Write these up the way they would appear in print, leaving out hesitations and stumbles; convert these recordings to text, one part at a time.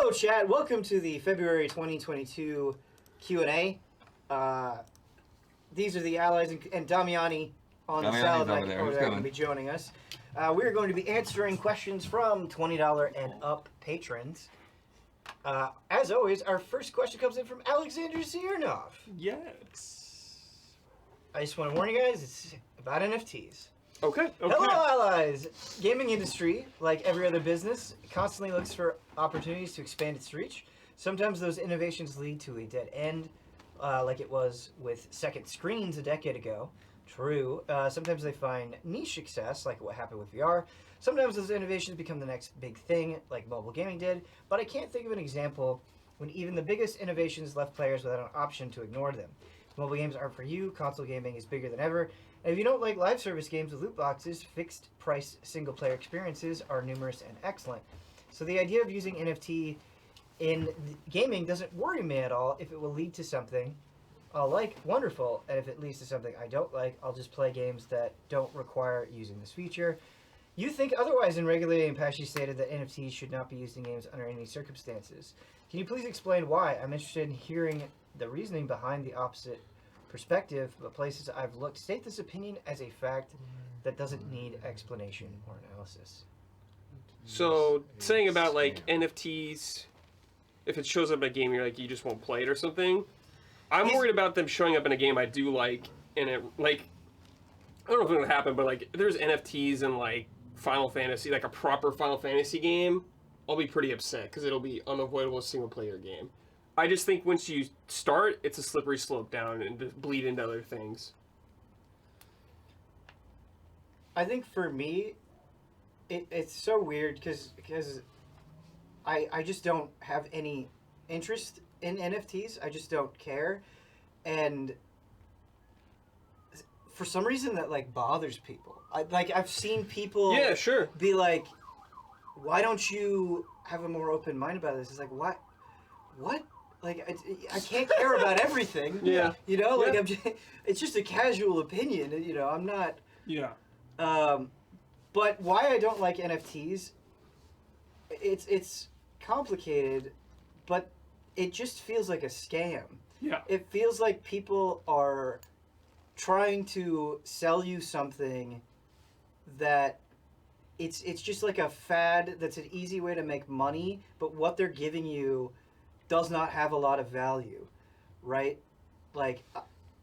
Hello, chat. Welcome to the February 2022 Q&A. These are the allies, and Damiani on the salad over there going to be joining us. We're going to be answering questions from $20 and up patrons. As always, our first question comes in from Alexander Ziernov. Yes. I just want to warn you guys, it's about NFTs. Okay. Hello, allies! Gaming industry, like every other business, constantly looks for opportunities to expand its reach. Sometimes those innovations lead to a dead end, like it was with second screens a decade ago. True. Sometimes they find niche success, like what happened with VR. Sometimes those innovations become the next big thing, like mobile gaming did. But I can't think of an example when even the biggest innovations left players without an option to ignore them. If mobile games aren't for you, console gaming is bigger than ever. And if you don't like live service games with loot boxes, fixed price single player experiences are numerous and excellent. So the idea of using NFT in gaming doesn't worry me at all. If it will lead to something I'll like, wonderful. And if it leads to something I don't like, I'll just play games that don't require using this feature. You think otherwise, and Regulating and Pesci stated that NFTs should not be used in games under any circumstances. Can you please explain why? I'm interested in hearing the reasoning behind the opposite perspective, but places I've looked state this opinion as a fact that doesn't need explanation or analysis. So, saying about like NFTs, if it shows up in a game, you're like, you just won't play it or something. I'm worried about them showing up in a game I do like, and it, like, I don't know if it's gonna happen, but like, if there's NFTs in like Final Fantasy, like a proper Final Fantasy game, I'll be pretty upset because it'll be unavoidable single player game. I just think once you start, it's a slippery slope down and to bleed into other things. I think for me, it's so weird because I just don't have any interest in NFTs. I just don't care, and for some reason that like bothers people. I've seen people be like, why don't you have a more open mind about this? It's like, what? Like, I can't care about everything. Yeah. You know, like it's just a casual opinion. You know, I'm not. Yeah. But why I don't like NFTs, it's complicated, but it just feels like a scam. Yeah. It feels like people are trying to sell you something that it's just like a fad that's an easy way to make money, but what they're giving you does not have a lot of value, right? Like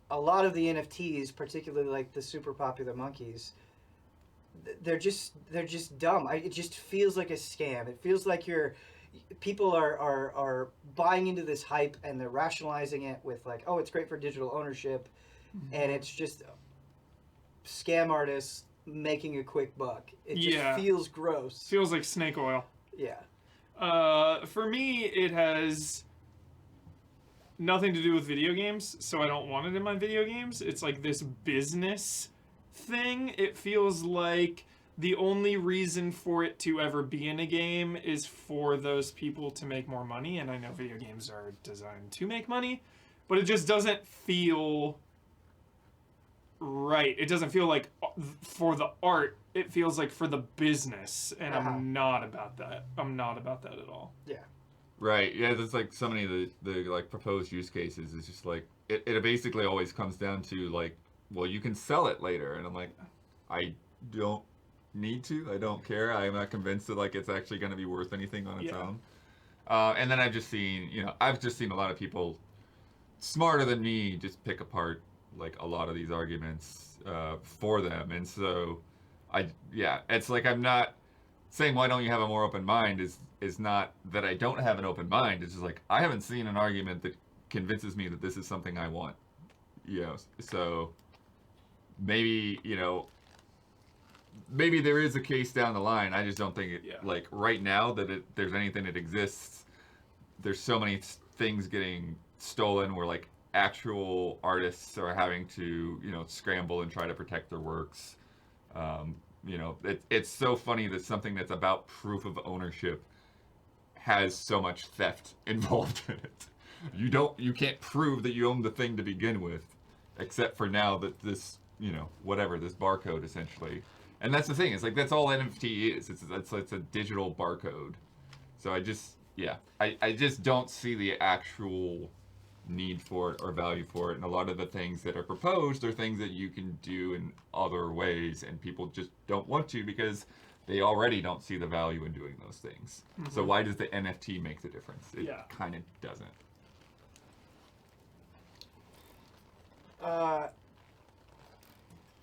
a lot of the NFTs, particularly like the super popular monkeys, they're just dumb. It just feels like a scam. It feels like people are buying into this hype and they're rationalizing it with like, oh, it's great for digital ownership, and it's just scam artists making a quick buck. It just feels gross. Feels like snake oil. Yeah. For me, it has nothing to do with video games, so I don't want it in my video games. It's like this business thing. It feels like the only reason for it to ever be in a game is for those people to make more money, and I know video games are designed to make money, but it just doesn't feel right. It doesn't feel like for the art. It feels like for the business, and I'm not about that. I'm not about that at all. Yeah. Right. Yeah. There's like so many of the like proposed use cases. It's just like it basically always comes down to like, well, you can sell it later, and I'm like, I don't need to. I don't care. I'm not convinced that like it's actually going to be worth anything on its own. And then I've just seen a lot of people smarter than me just pick apart like a lot of these arguments for them, and so. It's like I'm not saying why don't you have a more open mind is not that I don't have an open mind. It's just like I haven't seen an argument that convinces me that this is something I want. You know, so maybe there is a case down the line. I just don't think it like right now that there's anything that exists. There's so many things getting stolen where like actual artists are having to scramble and try to protect their works. It's so funny that something that's about proof of ownership has so much theft involved in it. You can't prove that you own the thing to begin with, except for now that this, this barcode essentially. And that's the thing. It's like that's all NFT is. It's a digital barcode. So yeah, I just don't see the actual need for it or value for it. And a lot of the things that are proposed are things that you can do in other ways, and people just don't want to because they already don't see the value in doing those things. So why does the NFT make the difference? It kind of doesn't.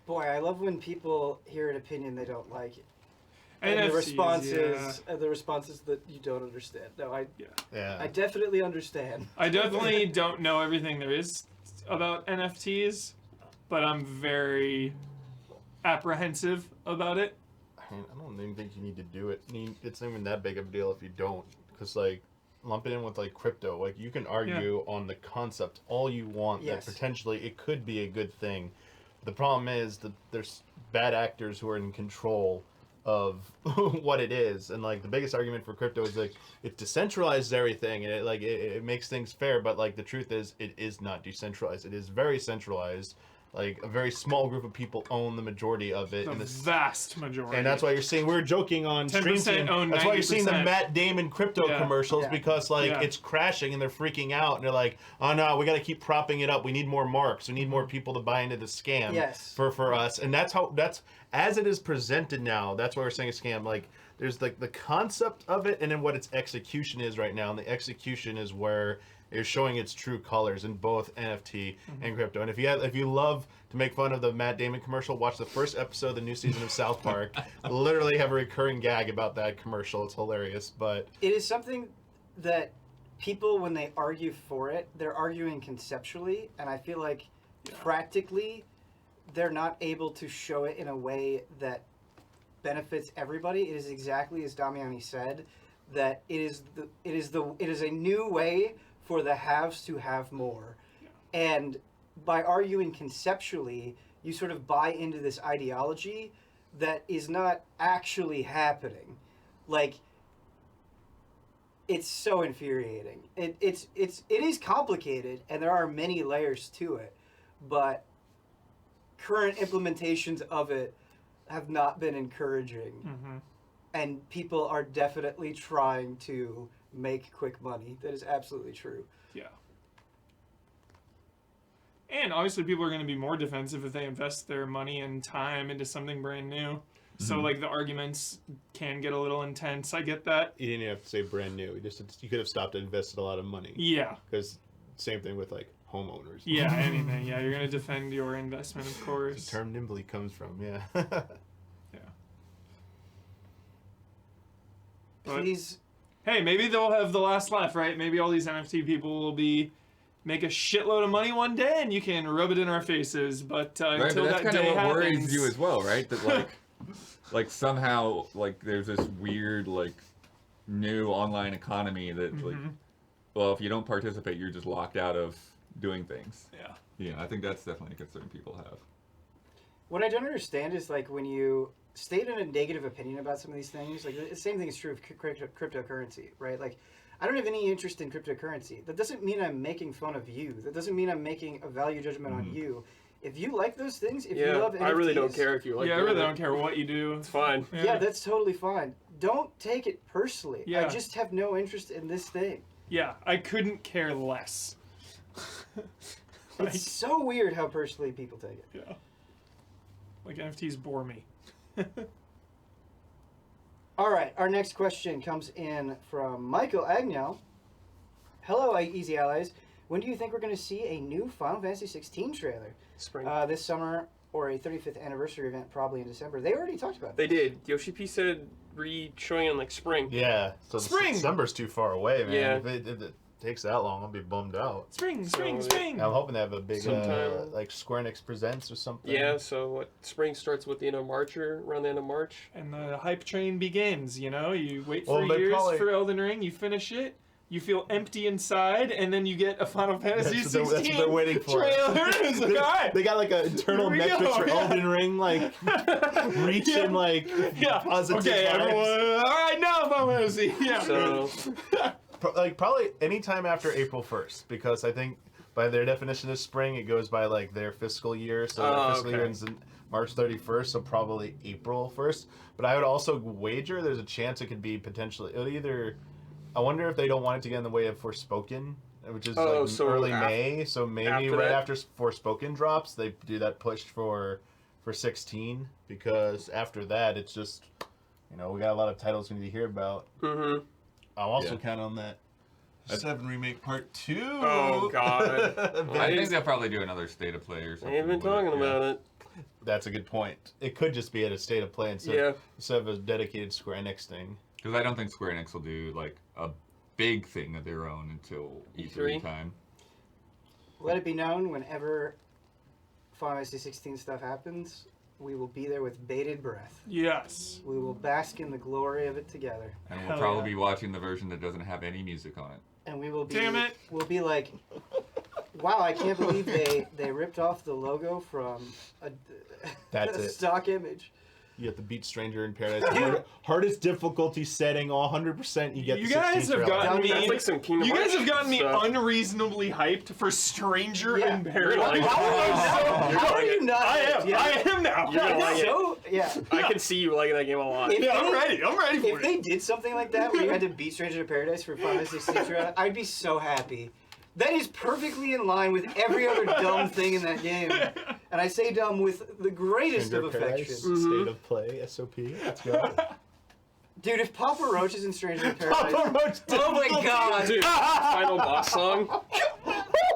Boy, I love when people hear an opinion they don't like. And NFTs, the responses that you don't understand. No, I Yeah. definitely understand. I definitely don't know everything there is about NFTs, but I'm very apprehensive about it. I don't even think you need to do it. It's not even that big of a deal if you don't, because like lump it in with like crypto. Like you can argue on the concept all you want that potentially it could be a good thing. The problem is that there's bad actors who are in control of what it is, and like the biggest argument for crypto is like it decentralizes everything, and it makes things fair. But like the truth is, it is not decentralized. It is very centralized. Like a very small group of people own the majority of it. The vast majority. And that's why you're seeing, we were joking on stream. 10% own 90%. That's why you're seeing the Matt Damon crypto commercials because like it's crashing and they're freaking out and they're like, oh no, we got to keep propping it up. We need more marks. We need more people to buy into the scam for us. And that's as it is presented now, that's why we're saying a scam. Like there's like the concept of it and then what its execution is right now. And the execution is where it's showing its true colors in both NFT and crypto. And if you love to make fun of the Matt Damon commercial, watch the first episode of the new season of South Park. Literally have a recurring gag about that commercial. It's hilarious. But it is something that people, when they argue for it, they're arguing conceptually, and I feel like practically they're not able to show it in a way that benefits everybody. It is exactly as Damiani said, that it is a new way for the haves to have more. And by arguing conceptually, you sort of buy into this ideology that is not actually happening. Like, it's so infuriating. It is complicated, and there are many layers to it, but current implementations of it have not been encouraging. And people are definitely trying to make quick money. That is absolutely true. Yeah. And obviously people are going to be more defensive if they invest their money and time into something brand new. So like the arguments can get a little intense. I get that. You didn't even have to say brand new. You could have stopped and invested a lot of money. Yeah. Because same thing with like homeowners. Yeah, anything. Yeah, you're going to defend your investment, of course. The term nimbly comes from, yeah. Please. Hey, maybe they'll have the last laugh, right? Maybe all these NFT people will make a shitload of money one day, and you can rub it in our faces. But until but that's that kind day of what happens, worries you as well, right? That like somehow like there's this weird like new online economy that like, well, if you don't participate, you're just locked out of doing things. Yeah, I think that's definitely a concern people have. What I don't understand is like when you state a negative opinion about some of these things, like the same thing is true of cryptocurrency, right? Like, I don't have any interest in cryptocurrency. That doesn't mean I'm making fun of you. That doesn't mean I'm making a value judgment on you. If you like those things, if you love NFTs, I really don't care if you like. Yeah, I really don't care what you do. It's fine. Yeah, that's totally fine. Don't take it personally. Yeah. I just have no interest in this thing. Yeah, I couldn't care less. It's so weird how personally people take it. Yeah. Like NFTs bore me. All right, our next question comes in from Michael Agnell. Hello, Easy Allies. When do you think we're going to see a new Final Fantasy XVI trailer? Spring. This summer or a 35th anniversary event probably in December. They already talked about that. They did. Yoshi P said showing in like spring. Yeah, so Spring! December's too far away, man. Yeah. If it takes that long, I'll be bummed out. Spring. I'm hoping they have a big, Sometime- like Square Enix Presents or something. Yeah, so what, spring starts with the end of March or around the end of March. And the hype train begins, you know? You wait Well, for they years probably- for Elden Ring, you finish it, you feel empty inside, and then you get a Final Fantasy That's 16 what they're waiting for. trailer. It's like, all right. They got like an internal Here we metrics go, for yeah. Elden Ring, like reaching like positive Okay, vibes. everyone. All right, now Final Fantasy. Yeah. So Probably anytime after April 1st, because I think by their definition of spring, it goes by like their fiscal year. So their fiscal year ends in March 31st, so probably April 1st. But I would also wager there's a chance it could be potentially it'll either I wonder if they don't want it to get in the way of Forspoken, which is so early May. So maybe after right that? after Forspoken drops, they do that push for 16, because after that, it's just, we got a lot of titles we need to hear about. Mm-hmm. I'm also counting on that 7 Remake Part 2. Oh, God. I think they'll probably do another State of Play or something. I ain't been talking about it. That's a good point. It could just be at a State of Play instead of a dedicated Square Enix thing. Because I don't think Square Enix will do like a big thing of their own until E3 time. Let it be known, whenever Final Fantasy 16 stuff happens, we will be there with bated breath. Yes. We will bask in the glory of it together. And we'll probably be watching the version that doesn't have any music on it. And we will be... Damn it! We'll be like, wow, I can't believe they ripped off the logo from a stock image. You get the Beat Stranger in Paradise. Hardest difficulty setting, all 100%. You get. You the guys 16 have gotten me. That's like some Kingdom You guys Hearts have gotten me stuff. unreasonably hyped for Stranger in You're Paradise. like, How are you not? I am. Yeah. I am now. You're gonna like it. So, yeah. I can see you liking that game a lot. If Yeah, I'm they- ready. I'm ready for If it. they did something like that, where you had to beat Stranger in Paradise for Final Fantasy 16, I'd be so happy. That is perfectly in line with every other dumb thing in that game. And I say dumb with the greatest Stranger of Paradise, affection. State of Play, SOP. Let's go. Dude, if Papa Roach is in Stranger in Paradise... Papa Roach oh my god! Dude, final boss song.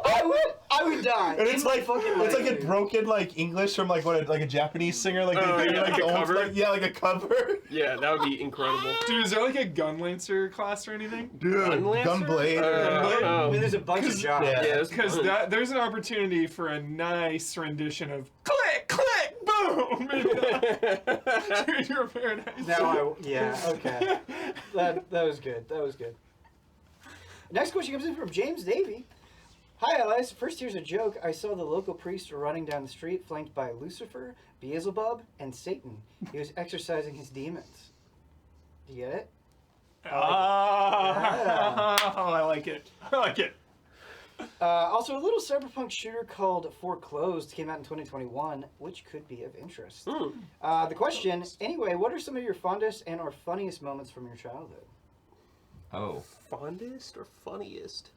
I would die. And it's like fucking it's like life, a dude. broken like English from like what like a Japanese singer like Oh, they do yeah, like like a old, cover? like, like a cover. Yeah, that would be incredible. Dude, is there like a Gunlancer class or anything? Dude, Gunlancer? Gunblade. I don't know. I mean, there's a bunch of jobs. Yeah. Because there's an opportunity for a nice rendition of click, click, boom. Stranger in Paradise. Now okay. That was good. That was good. Next question comes in from James Davey. Hi, Elias. First, here's a joke. I saw the local priest running down the street, flanked by Lucifer, Beelzebub, and Satan. He was exorcising his demons. Do you get it? I like it. I like it. Also, a little cyberpunk shooter called Foreclosed came out in 2021, which could be of interest. The question, anyway, what are some of your fondest and or funniest moments from your childhood? Oh. Fondest or funniest?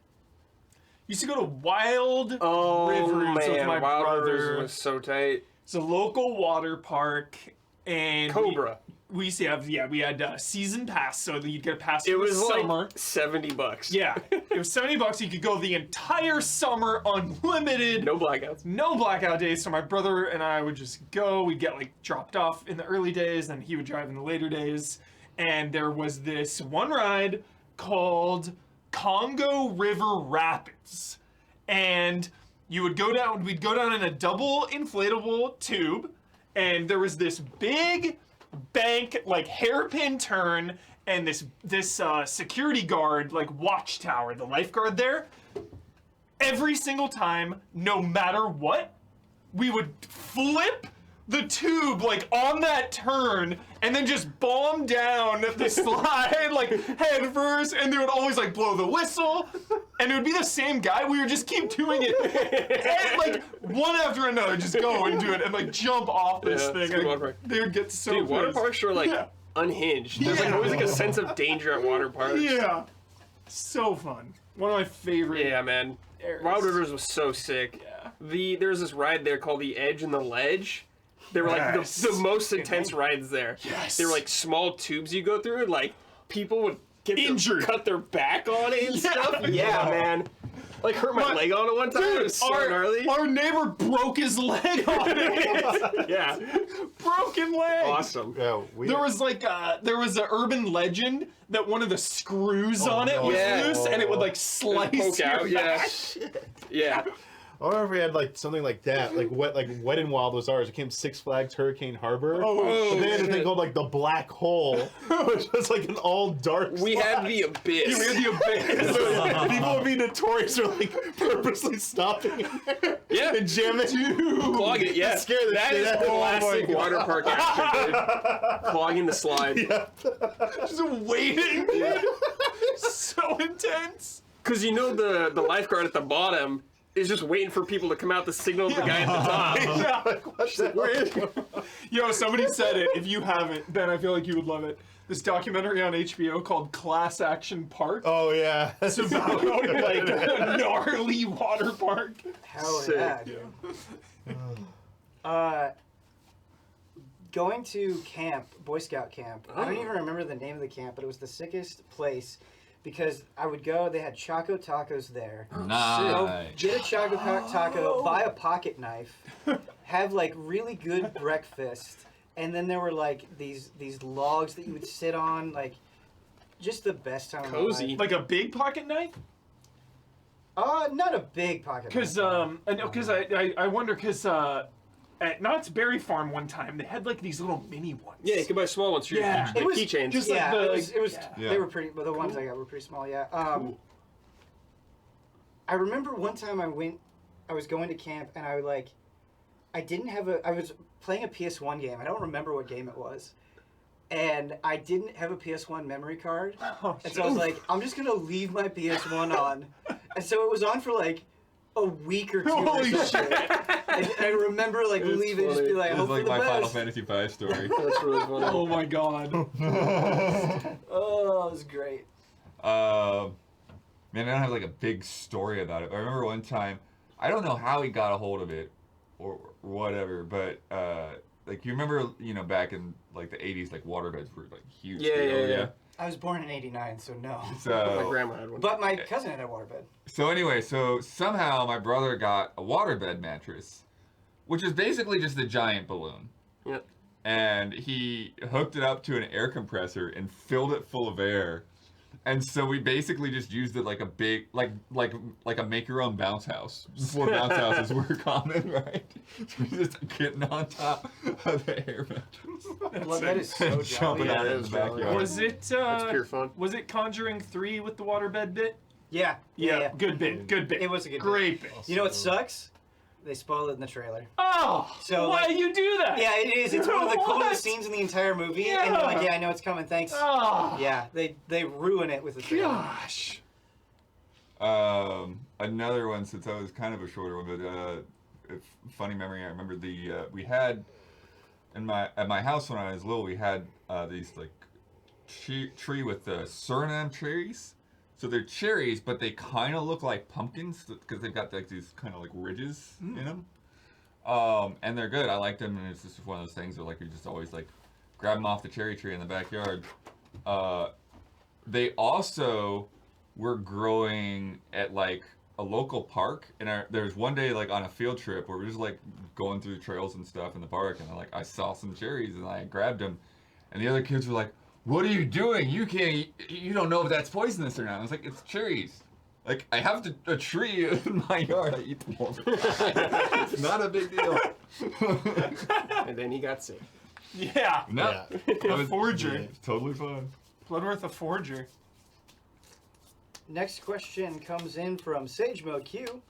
Used to go to Wild Rivers with my Wild brother. Rivers was so tight. It's a local water park, and Cobra. We used to have we had season pass, so that you'd get a pass It for the was summer. like $70. Yeah, it was $70. You could go the entire summer, unlimited. No blackouts. No blackout days. So my brother and I would just go. We'd get like dropped off in the early days, and he would drive in the later days. And there was this one ride called Congo River Rapids, and you would go down. We'd go down in a double inflatable tube, and there was this big bank, like hairpin turn, and this security guard, like watchtower, the lifeguard there. Every single time, no matter what, we would flip the tube like on that turn and then just bomb down the slide like head first, and they would always like blow the whistle, and it would be the same guy. We would just keep doing it and, like one after another, just go and do it and like jump off this thing. And they would get so Dude, water pissed. parks were like unhinged. There's like always like a sense of danger at water parks. Yeah, so fun. One of my favorite. Yeah, man. areas. Wild Rivers was so sick. Yeah. There's this ride there called the Edge and the Ledge. They were like the most intense rides there. Yes. They were like small tubes you go through, and like people would get Injured. cut their back on it and stuff. Yeah, man. Like hurt my leg on it one time. It was so gnarly. Our neighbor broke his leg on it. Yeah. Broken leg. Awesome. Yeah, There was like there was an urban legend that one of the screws on it was Yeah. loose, and it would like slice Poke your out, yeah. back. Yeah. I wonder if we had like something like that, like Wet n Wild was ours. It came Six Flags Hurricane Harbor. Oh, but they had a thing shit. called like the Black Hole, which was like an all dark. We had slide. the Abyss. You had the abyss. So people would be notorious for like purposely stopping in there Yeah. and jamming. Clog it, yeah. Scare the That shit is out of me. classic Oh my water park action, dude. Clogging the slide. Yeah. Just waiting. So intense. Because you know the lifeguard at the bottom is just waiting for people to come out to signal the guy at the top. Yeah. What's that? Yo, somebody said it. If you haven't, then I feel like you would love it. this documentary on HBO called Class Action Park. Oh yeah, It's about like a gnarly water park. Hell Sick. yeah, dude. Going to camp, Boy Scout camp. I don't even remember the name of the camp, but it was the sickest place because I would go. They had Choco Tacos there. Nice. Get a Choco Taco, buy a pocket knife, have like really good breakfast, and then there were like these logs that you would sit on, like just the best time. Cozy. Of my life. Like a big pocket knife? Not a big pocket Because knife. I wonder because at Knott's Berry Farm one time they had like these little mini ones. Yeah, you can buy small ones for Yeah. your It was keychains. just like yeah, the- it was Yeah. they were pretty, but the ones I got were pretty small. Yeah. I remember one time I was going to camp and I was playing a PS1 game. I don't remember what game it was. And I didn't have a PS1 memory card. Oh, And so I was like, I'm just going to leave my PS1 on. And so it was on for like a week or two Holy or something. And I remember like It's leaving, just funny. be like, It hope was for like the my Final best. Fantasy V story. That's really funny. Oh my god. Oh, it was great. Man, I don't have like a big story about it. But I remember one time, I don't know how he got a hold of it or whatever, but like you remember, back in like the 80s, like waterbeds were like huge. Yeah. I was born in '89, so no. My So grandma had one. But my cousin had a waterbed. anyway, so somehow my brother got a waterbed mattress, which is basically just a giant balloon. Yep. And he hooked it up to an air compressor and filled it full of air. And so we basically just used it like a big, like a make your own bounce house. Before bounce houses were common, right? So we're just getting on top of the air mattress. Well, that is so Jumping jolly. out Yeah, in that the is jolly. backyard. Was it That's pure fun. Was it Conjuring 3 with the waterbed bit? Yeah. Good bit. Good bit. It was a good Great bit. You know what sucks? They spoiled it in the trailer. Oh! So, why like- you do that? Yeah, it is. It's one of the What? coolest scenes in the entire movie. And you're like, Yeah. yeah, I know it's coming. Thanks. Oh. Yeah, they ruin it with the trailer. Gosh. Another one, since I was kind of a shorter one, but funny memory. I remember we had at my house when I was little, we had these like tree with Suriname cherries. So they're cherries, but they kind of look like pumpkins because they've got like these kind of like ridges in them. And they're good. I like them, and it's just one of those things where like you just always like grab them off the cherry tree in the backyard. They also were growing at like a local park, and there was one day like on a field trip where we were just like going through the trails and stuff in the park, and I saw some cherries and I grabbed them, and the other kids were like, "What are you doing? You don't know if that's poisonous or not." I was like, "It's cherries. Like, I have a tree in my yard. I eat them all the time. It's not a big deal." And then he got sick. Yeah. No, A forger. It's totally fine. Bloodworth a forger. Next question comes in from Sage Mode Q.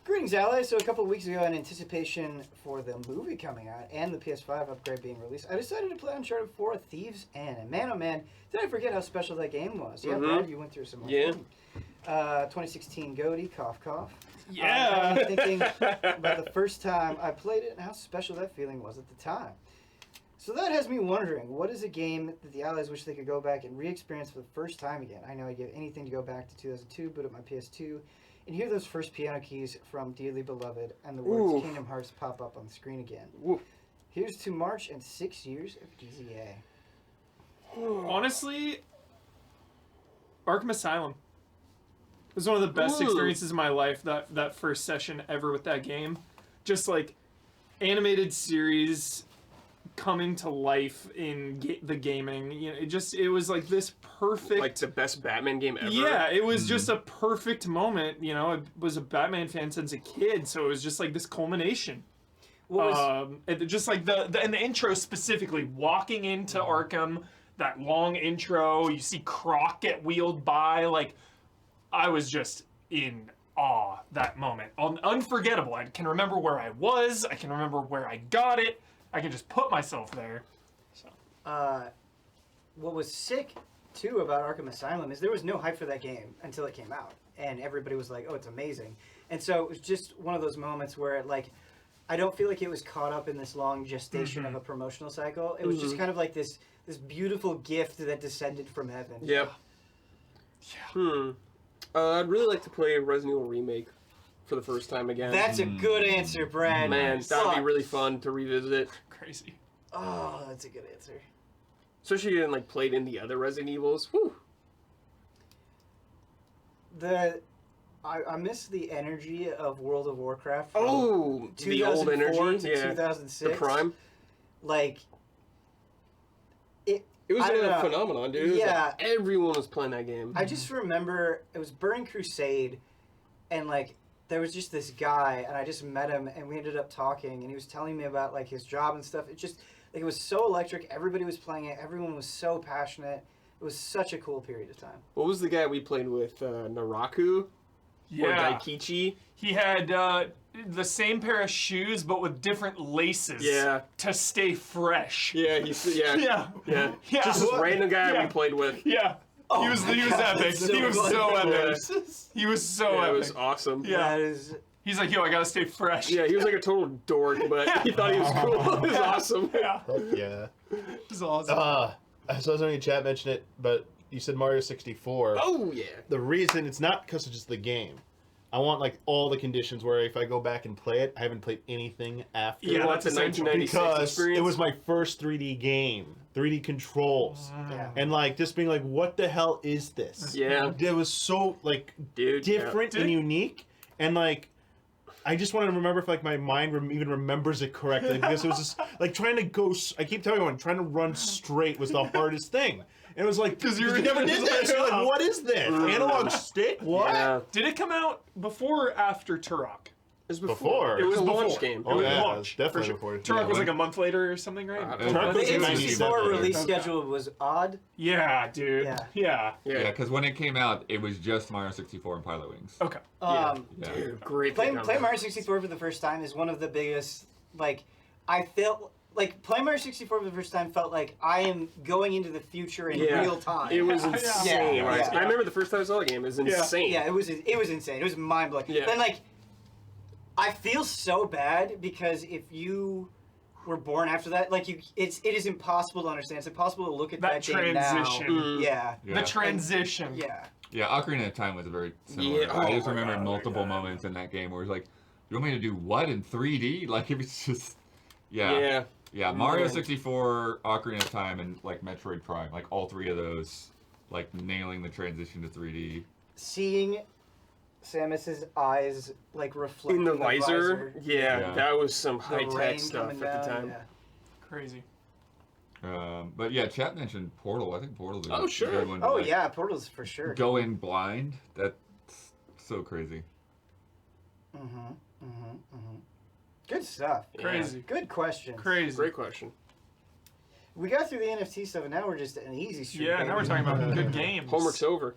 Greetings, allies. So a couple of weeks ago, in anticipation for the movie coming out and the PS5 upgrade being released, I decided to play Uncharted 4: Thieves' End. And man, oh man, did I forget how special that game was. Yeah, Brad, you went through some. Yeah. 2016 Goaty, cough cough. Yeah. I'm thinking about the first time I played it and how special that feeling was at the time. So that has me wondering, what is a game that the allies wish they could go back and re-experience for the first time again? I know I'd give anything to go back to 2002, boot up my PS2, and hear those first piano keys from Dearly Beloved and the words Ooh. Kingdom Hearts pop up on the screen again. Ooh. Here's to March and 6 years of EZA. Honestly, Arkham Asylum. It was one of the best Ooh. experiences of my life, that first session ever with that game. Just like animated series coming to life in the gaming. You know, it was like this perfect. Like the best Batman game ever. Yeah, it was just a perfect moment. You know, I was a Batman fan since a kid, so it was just like this culmination. What was, Just like and the intro specifically, walking into Arkham, that long intro, you see Croc get wheeled by, like, I was just in awe that moment. Unforgettable. I can remember where I was, I can remember where I got it, I can just put myself there. So. what was sick, too, about Arkham Asylum is there was no hype for that game until it came out. And everybody was like, oh, it's amazing. And so it was just one of those moments where, like, I don't feel like it was caught up in this long gestation of a promotional cycle. It was just kind of like this this beautiful gift that descended from heaven. Yep. Yeah. I'd really like to play a Resident Evil Remake for the first time again. That's a good answer, Brad. Man, that would be really fun to revisit. Crazy. Oh, that's a good answer. Especially getting like played in the other Resident Evils. Whew. I miss the energy of World of Warcraft. Oh, the old energy, to 2006. The prime. Like it was a phenomenon, dude. Yeah, like everyone was playing that game. I just remember it was Burning Crusade, and like there was just this guy, and I just met him, and we ended up talking, and he was telling me about like his job and stuff. It just like it was so electric. Everybody was playing it. Everyone was so passionate. It was such a cool period of time. What was the guy we played with? Naraku? Or Daikichi? He had the same pair of shoes, but with different laces. Yeah. To stay fresh. Yeah, yeah. Just this random guy we played with. Yeah. Oh he was epic. He was so epic. He was so epic. It was awesome. Yeah. He's like, yo, I gotta stay fresh. Yeah, he was like a total dork, but he thought he was cool. It was awesome. Yeah. Yeah. It was awesome. I saw somebody in chat mention it, but you said Mario 64. Oh, yeah. The reason, it's not because of just the game. I want, like, all the conditions where if I go back and play it, I haven't played anything after. Yeah, that's a 1996 because experience. It was my first 3D game. 3D controls. Yeah. And, like, just being like, what the hell is this? Yeah. It was so, like, different and unique. And, like, I just wanted to remember if, like, my mind even remembers it correctly. Because it was just, like, trying to go... I keep telling everyone, trying to run straight was the hardest thing. And it was like, because you never did this. You're like, what is this? Analog stick? What? Yeah. Did it come out before or after Turok? It was before. It was a launch game. Oh, yeah, launch. Definitely before. Turok was like a month later or something, right? Turok was the in N64 release schedule was odd. Yeah, dude. Yeah. Yeah, because when it came out, it was just Mario 64 and Pilot Wings. Okay. Dude, great. Playing Mario 64 for the first time is one of the biggest, like, I felt... Like, playing Mario 64 for the first time felt like I am going into the future in real time. It was insane. Yeah. I remember the first time I saw the game. It was insane. Yeah, it was insane. It was mind-blowing. Yeah. Then, like, I feel so bad because if you were born after that, like, it is impossible to understand. It's impossible to look at that game transition. now. Yeah. The transition. Yeah. Ocarina of Time was a very similar. Yeah. I just remember multiple moments in that game where it's like, you want me to do what in 3D? Like, it was just... Yeah, Mario 64, Ocarina of Time, and like Metroid Prime, like all three of those, like nailing the transition to 3D. Seeing Samus's eyes like reflect in the visor. Yeah, that was some high tech stuff at the time. Yeah. Crazy. But yeah, chat mentioned Portal. I think Portal's a good one. Oh yeah, Portal's for sure. Go in blind. That's so crazy. Good stuff. Crazy. Good question. Crazy. Great question. We got through the NFT stuff, and now we're just an easy street. Yeah, now we're talking about good games. Homework's over.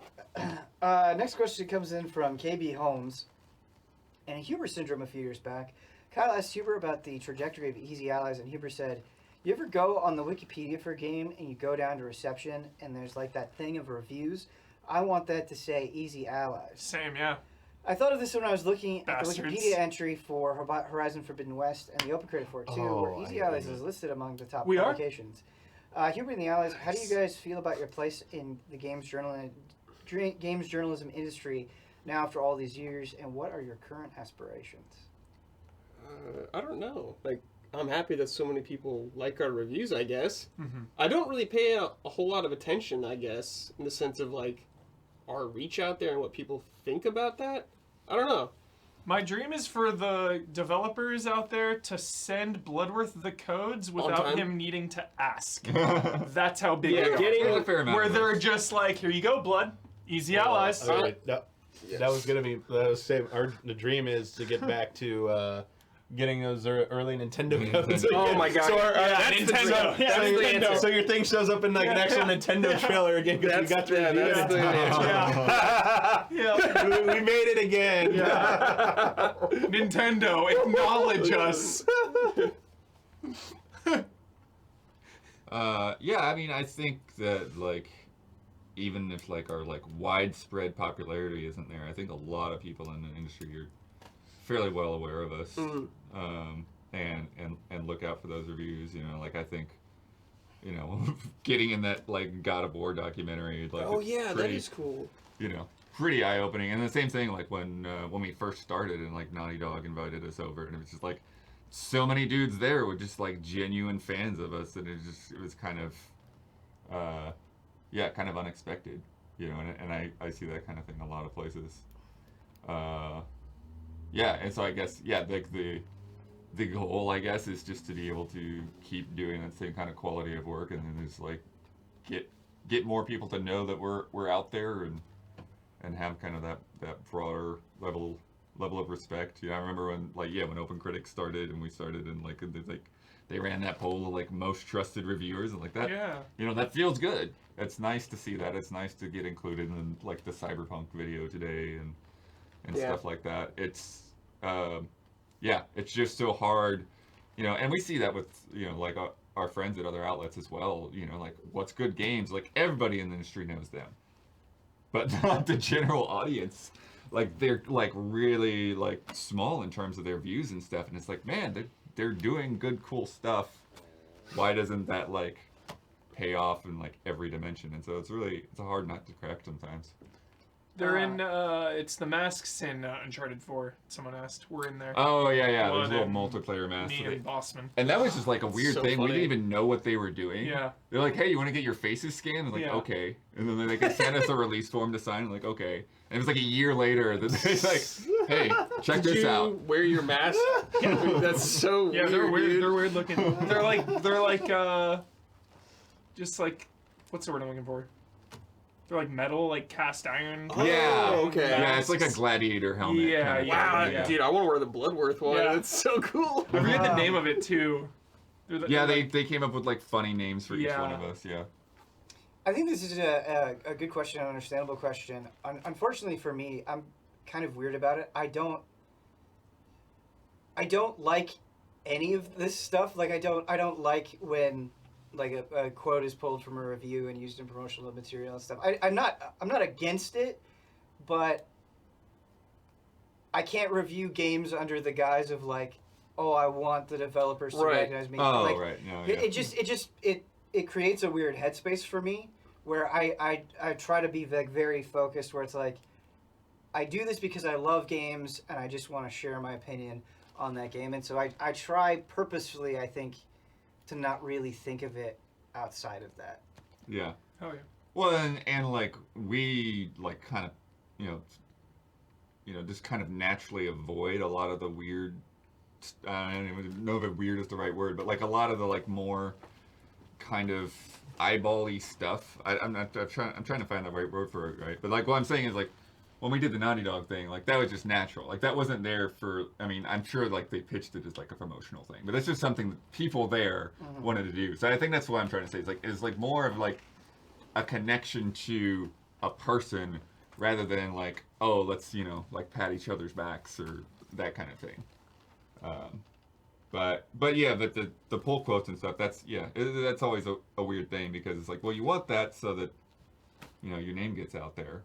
Next question comes in from KB Holmes. And Huber Syndrome a few years back, Kyle asked Huber about the trajectory of Easy Allies, and Huber said, you ever go on the Wikipedia for a game, and you go down to reception, and there's like that thing of reviews? I want that to say Easy Allies. Same, yeah. I thought of this when I was looking at the Wikipedia entry for Horizon Forbidden West and the Open Credit for it too, where Easy Allies is listed among the top publications. Huber and the Allies, how do you guys feel about your place in the games journalism industry now after all these years, and what are your current aspirations? I don't know. Like, I'm happy that so many people like our reviews, I guess. I don't really pay a whole lot of attention, I guess, in the sense of like our reach out there and what people think about that. I don't know. My dream is for the developers out there to send Bloodworth the codes without him needing to ask. That's how big they are. Getting a fair amount where they're just like, here you go, Blood. Easy Allies. That was gonna be. The dream is to get back to getting those early Nintendo codes. Oh my god! So Nintendo. Nintendo. So your thing shows up in like an actual Nintendo trailer again because we got to review it. We made it again. Nintendo, acknowledge us. I mean, I think that like, even if like our like widespread popularity isn't there, I think a lot of people in the industry are fairly well aware of us, and look out for those reviews. You know, like I think you know, getting in that like God of War documentary. Like, oh yeah, that is cool. You know, pretty eye opening. And the same thing like when we first started and like Naughty Dog invited us over, and it was just like so many dudes there were just like genuine fans of us, and it was kind of kind of unexpected, you know. And I see that kind of thing in a lot of places. And so I guess the goal, I guess, is just to be able to keep doing that same kind of quality of work, and then just like get more people to know that we're out there and have kind of that broader level of respect. You know, I remember when Open Critics started and we started, and like they ran that poll of like most trusted reviewers, and like that. Yeah. You know, that feels good. It's nice to see that. It's nice to get included in like the Cyberpunk video today and stuff like that. It's it's just so hard, you know, and we see that with, you know, like our friends at other outlets as well, you know, like what's good games, like everybody in the industry knows them, but not the general audience. Like they're like really like small in terms of their views and stuff, and it's like, man, they're doing good, cool stuff. Why doesn't that like pay off in like every dimension? And so it's a hard nut to crack sometimes. They're in, it's the masks in Uncharted 4. Someone asked. We're in there. Oh, yeah. There's little multiplayer masks. Me and Bossman. And that was just like a weird thing. Funny. We didn't even know what they were doing. Yeah. They're like, hey, you want to get your faces scanned? I'm like, okay. And then they could send us a release form to sign. I'm like, okay. And it was like a year later that they're like, hey, check this out. Did you wear your mask? That's so weird. Yeah, they're weird. Dude. They're weird looking. They're like, just like, what's the word I'm looking for? They're like metal, like cast iron. Yeah. Okay. Yeah, it's like a gladiator helmet. Yeah, kind of Wow, thing. dude, I want to wear the Bloodworth one. Yeah. It's so cool. I forget the name of it too. They came up with like funny names for each one of us. Yeah. I think this is a good question, an understandable question. Unfortunately for me, I'm kind of weird about it. I don't like any of this stuff. Like I don't like when like a quote is pulled from a review and used in promotional material and stuff. I'm not against it, but I can't review games under the guise of like, oh, I want the developers to recognize me. Oh, like, right. No, it creates a weird headspace for me where I try to be like very focused, where it's like I do this because I love games and I just want to share my opinion on that game, and so I try purposefully, I think, to not really think of it outside of that. Yeah. Oh yeah. Well, and like we like kind of, you know, just kind of naturally avoid a lot of the weird. I don't even know if weird is the right word, but like a lot of the like more kind of eyeball-y stuff. I'm trying to find the right word for it, right? But like what I'm saying is like when we did the Naughty Dog thing, like that was just natural. Like that wasn't there for. I mean, I'm sure like they pitched it as like a promotional thing, but that's just something that people there wanted to do. So I think that's what I'm trying to say. It's like more of like a connection to a person rather than like, oh, let's, you know, like pat each other's backs or that kind of thing. But the pull quotes and stuff, that's always a weird thing, because it's like, well, you want that so that, you know, your name gets out there.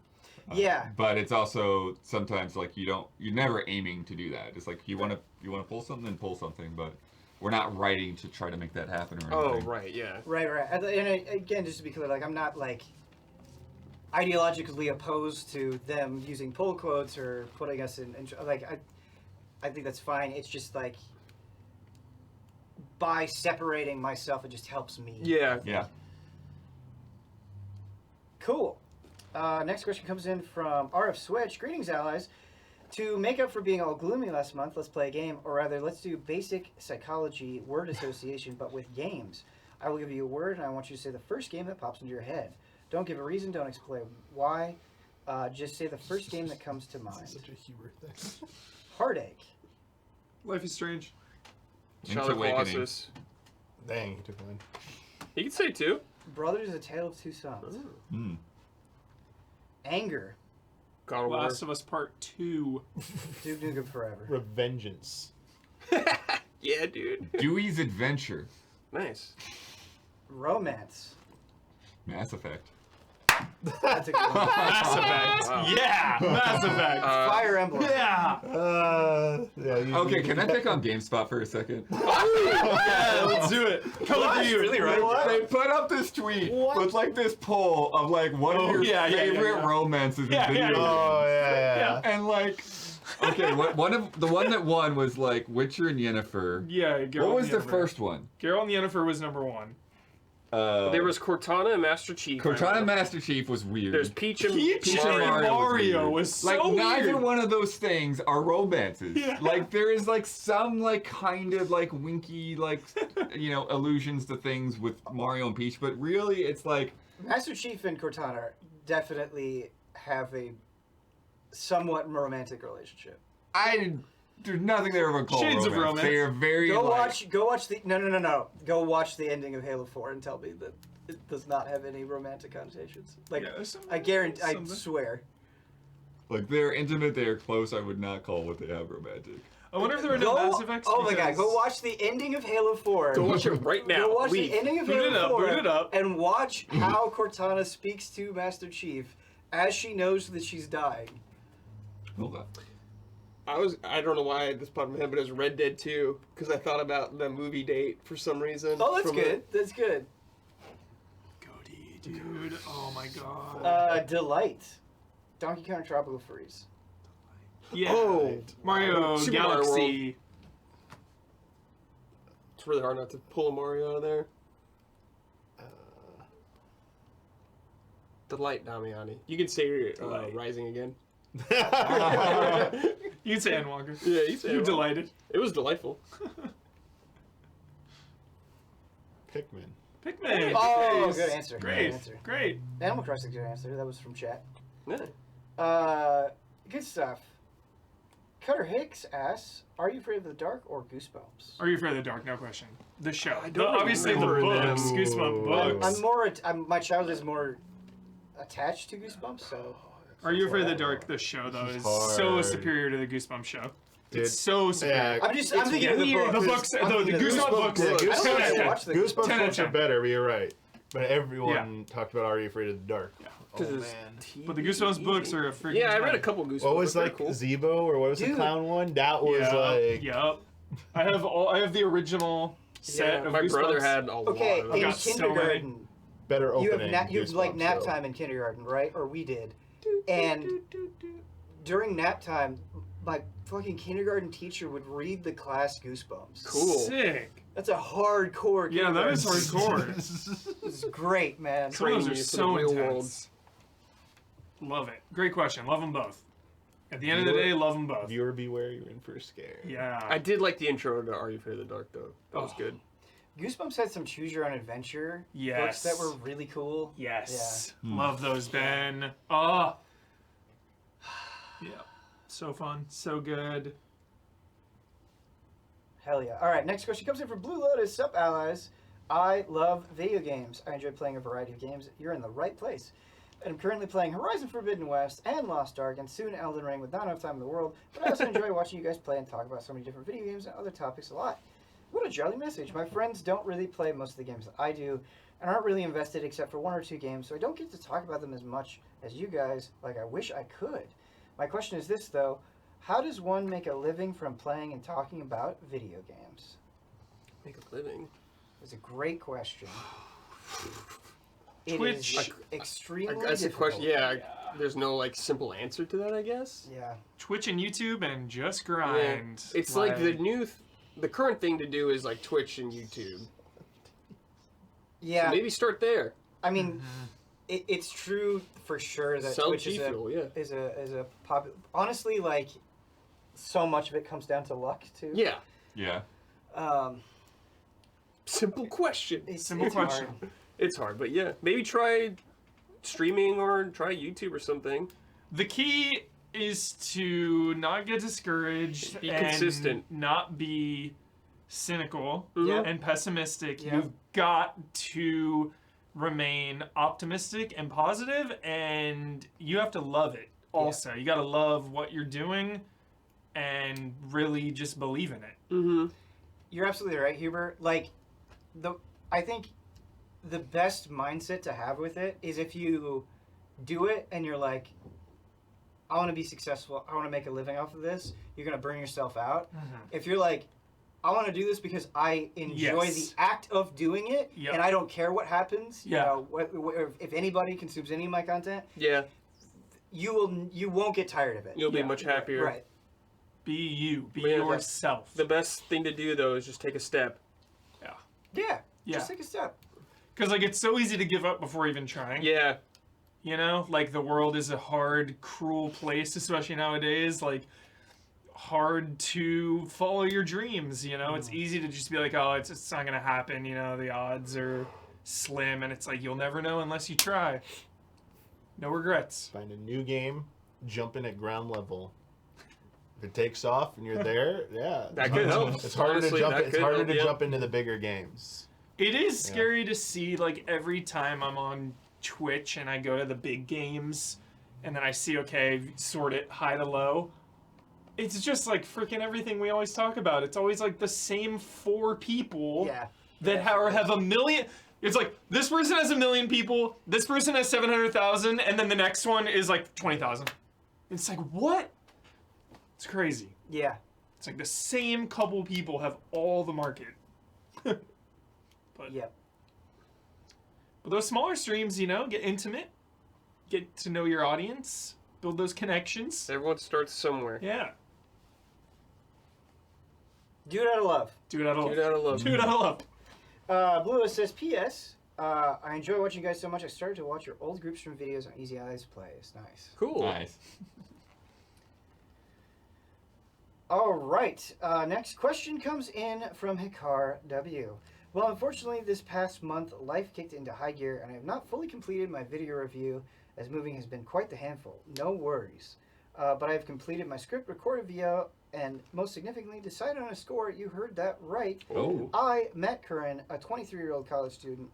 But it's also sometimes like you're never aiming to do that. It's like you want to pull something, then pull something, but we're not writing to try to make that happen or anything. Oh, right, yeah. Right. And again, just to be clear, like I'm not like ideologically opposed to them using pull quotes or putting us in like I think that's fine. It's just like by separating myself, it just helps me. Yeah. Yeah. Cool. Next question comes in from RF Switch. Greetings, allies. To make up for being all gloomy last month, let's play a game, or rather, let's do basic psychology word association, but with games. I will give you a word, and I want you to say the first game that pops into your head. Don't give a reason. Don't explain why. Just say the first game that comes to mind. Such a humor thing. Heartache. Life is Strange. Shadow of the Colossus. Dang, you took mine. You can say two. Brothers: A Tale of Two Sons. Anger. God of War. Last of Us Part 2. Duke Nukem Forever. Revengeance. Yeah, dude. Dewey's Adventure. Nice. Romance. Mass Effect. That's a good one. Mass Effect. Wow. Yeah, Mass Effect. Fire Emblem. Yeah. Okay, can I pick on GameSpot for a second? Yeah, let's do it. Coming for you. Really, right? They put up this tweet with like this poll of like what are your favorite romances in video games. Oh yeah. And like, okay, the one that won was like Witcher and Yennefer. Yeah, Geralt What was and the Yennefer. first one? Geralt and Yennefer was number 1. There was Cortana and Master Chief. Cortana and Master Chief was weird. There's Peach and Peach and Mario Mario was was so like neither weird. one of those things are romances. Yeah. Like there is like some like kind of like winky like allusions to things with Mario and Peach, but really it's like Master Chief and Cortana definitely have a somewhat romantic relationship. there's nothing there of a call Shades of romance. They are very Go like, watch the no. Go watch the ending of Halo 4 and tell me that it does not have any romantic connotations. Like Yeah, there's some- I guarantee, I something. swear. like they're intimate, they are close. I would not call what they have romantic. I wonder if there are no Mass Effects. Oh my god, because- go watch the ending of Halo 4. Go watch it right now. Go watch Leave. the ending of Boot Halo it up, 4 boot it up. and watch how Cortana speaks to Master Chief as she knows that she's dying. Hold on. I don't know why this popped in my head, but it was Red Dead 2 because I thought about the movie date for some reason. Oh, that's from good. That's good. Goaty, dude. Oh my god. Delight. Donkey Kong Tropical Freeze. Yeah. Oh, Mario Super Mario Galaxy. It's really hard not to pull a Mario out of there. Delight, Damiani. You can say Delight. Rising again. You can say Endwalker. Yeah, you say You're it. delighted. It was delightful. Pikmin. Pikmin. Oh, Nice. good answer. Great. Good answer. Great. Animal Crossing's a good answer. That was from chat. Yeah. Good stuff. Cutter Hicks asks, "Are you afraid of the dark or Goosebumps?" Are you afraid of the dark? No question. The show. I don't Obviously the remember books. them. Goosebumps books. My child is more attached to Goosebumps, so. Are you afraid of the dark? The show though is so hard. superior to the Goosebumps show. Dude, It's so superior. I'm thinking of the weird. books. The books, I'm the thinking of Goosebumps books. Yeah, I don't Goosebumps- think I Yeah. watched the Goosebumps 10 out of books are 10. better, but you're right. But everyone talked about Are You Afraid of the Dark? Yeah. Oh, Because man. But the Goosebumps books are a freaking. Yeah, I read a gem. couple Goosebumps. What was They're like cool. Zebo or what was the Dude. clown one? That was like Yep. I have the original set of My Goosebumps. brother had a lot Okay, of I've in got so kindergarten, better you opening. have you have like Goosebumps, nap so. time in kindergarten, right? Or we did. And during nap time, my fucking kindergarten teacher would read the class Goosebumps. Cool. Sick. That's a hardcore. Yeah, that is kindergarten. hardcore. It's great, man. Some of those Training are you for so the real intense. Love it. Great question. Love them both. At the end of the day, love them both. Viewer beware, you're in for a scare. Yeah. I did like the intro to Are You Afraid of the Dark, though. That was good. Goosebumps had some choose your own adventure Yes. books that were really cool. Yes. Love those, Ben. Oh. Yeah. So fun. So good. Hell yeah. All right, next question comes in from Blue Lotus. Sup, allies? I love video games. I enjoy playing a variety of games. You're in the right place. I'm currently playing Horizon Forbidden West and Lost Ark, and soon Elden Ring with not enough time in the world. But I also enjoy watching you guys play and talk about so many different video games and other topics a lot. What a jolly message. My friends don't really play most of the games that I do, and aren't really invested except for one or two games, so I don't get to talk about them as much as you guys, like I wish I could. My question is this, though. How does one make a living from playing and talking about video games? Make a living. It's a great question. It Twitch. is extremely That's the difficult. question. Yeah, there's no like simple answer to that, I guess. Yeah. Twitch and YouTube and just Yeah. grind. It's like the current thing to do is like Twitch and YouTube. Yeah. So maybe start there. I mean, it's true for sure that Sell Twitch G Fuel, yeah. is a popular. Honestly, like, so much of it comes down to luck too. Yeah. Yeah. Simple question. Simple question. hard. It's hard, but yeah, maybe try streaming or try YouTube or something. The key is to not get discouraged. Be and consistent. Not be cynical Yeah. and pessimistic. Yeah. You've got to remain optimistic and positive, and you have to love it also. You got to love what you're doing and really just believe in it. Mm-hmm. You're absolutely right, Huber. Like, I think the best mindset to have with it is if you do it and you're like, I want to be successful, I want to make a living off of this, you're going to burn yourself out. If you're like, I want to do this because I enjoy the act of doing it, and I don't care what happens. You know, if anybody consumes any of my content, you won't get tired of it. You'll be much happier. Right. Be you. Be yourself. The best thing to do though is just take a step. Yeah. Just take a step. Because like it's so easy to give up before even trying. Yeah. You know, like the world is a hard, cruel place, especially nowadays. Like. Hard to follow your dreams, you know. It's easy to just be like, oh, it's not gonna happen, you know, the odds are slim, and it's like you'll never know unless you try. No regrets. Find a new game, jump in at ground level. If it takes off and you're there, that could help. It's harder to jump. It's harder to jump into the bigger games. It is scary to see, like, every time I'm on Twitch and I go to the big games, and then I see, okay, sort it high to low. It's just like freaking everything we always talk about. It's always like the same 4 people that have a million. It's like this person has 1 million people, this person has 700,000, and then the next one is like 20,000. It's like what? It's crazy. Yeah. It's like the same couple people have all the market. But those smaller streams, you know, get intimate, get to know your audience, build those connections. Everyone starts somewhere. Yeah. Do it out of love. Do it out of love. Do it out of love. Do it out of love. Blue says, P.S. I enjoy watching you guys so much, I started to watch your old group stream videos on Easy Eyes Plays. Nice. Cool. Nice. All right. Next question comes in from Hikar W. Well, unfortunately, this past month, life kicked into high gear, and I have not fully completed my video review, as moving has been quite the handful. No worries. But I have completed my script, recorded video, and most significantly, decided on a score. You heard that right. Oh. I met Curran, a 23-year-old college student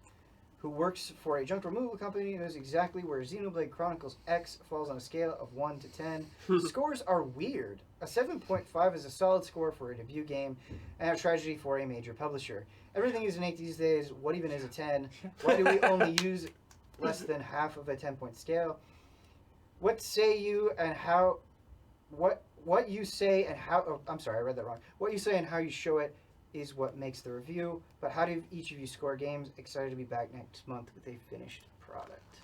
who works for a junk removal company, knows exactly where Xenoblade Chronicles X falls on a scale of 1 to 10. Scores are weird. A 7.5 is a solid score for a debut game, and a tragedy for a major publisher. Everything is an 8 these days. What even is a 10? Why do we only use less than half of a 10-point scale? What say you and how... What you say and how... Oh, I'm sorry, I read that wrong. What you say and how you show it is what makes the review. But how do each of you score games? Excited to be back next month with a finished product.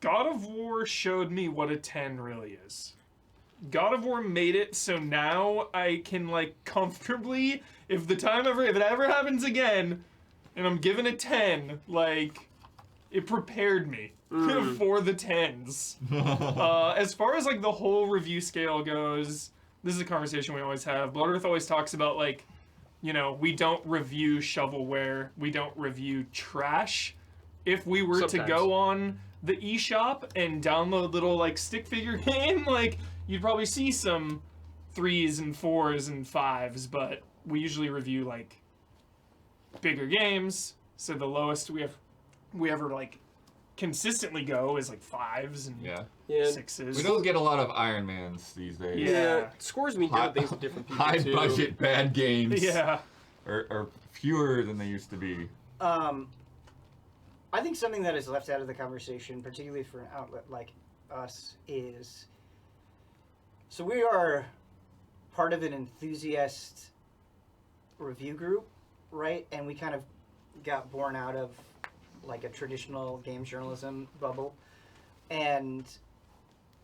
God of War showed me what a 10 really is. God of War made it so now I can, like, comfortably, if it ever happens again, and I'm given a 10, like, it prepared me for the 10s. As far as, like, the whole review scale goes, this is a conversation we always have. Blood Earth always talks about, like, you know, we don't review shovelware, we don't review trash. If we were to go on the eShop and download little, like, stick figure game, like, you'd probably see some 3s and 4s and 5s, but we usually review, like, bigger games. So the lowest we ever, like, consistently go is, like, 5s and 6s. We don't get a lot of Iron Mans these days. Yeah. Scores mean different things to different people, High budget bad games. Yeah. Are fewer than they used to be. I think something that is left out of the conversation, particularly for an outlet like us, is... So we are part of an enthusiast review group, right? And we kind of got born out of, like, a traditional game journalism bubble. And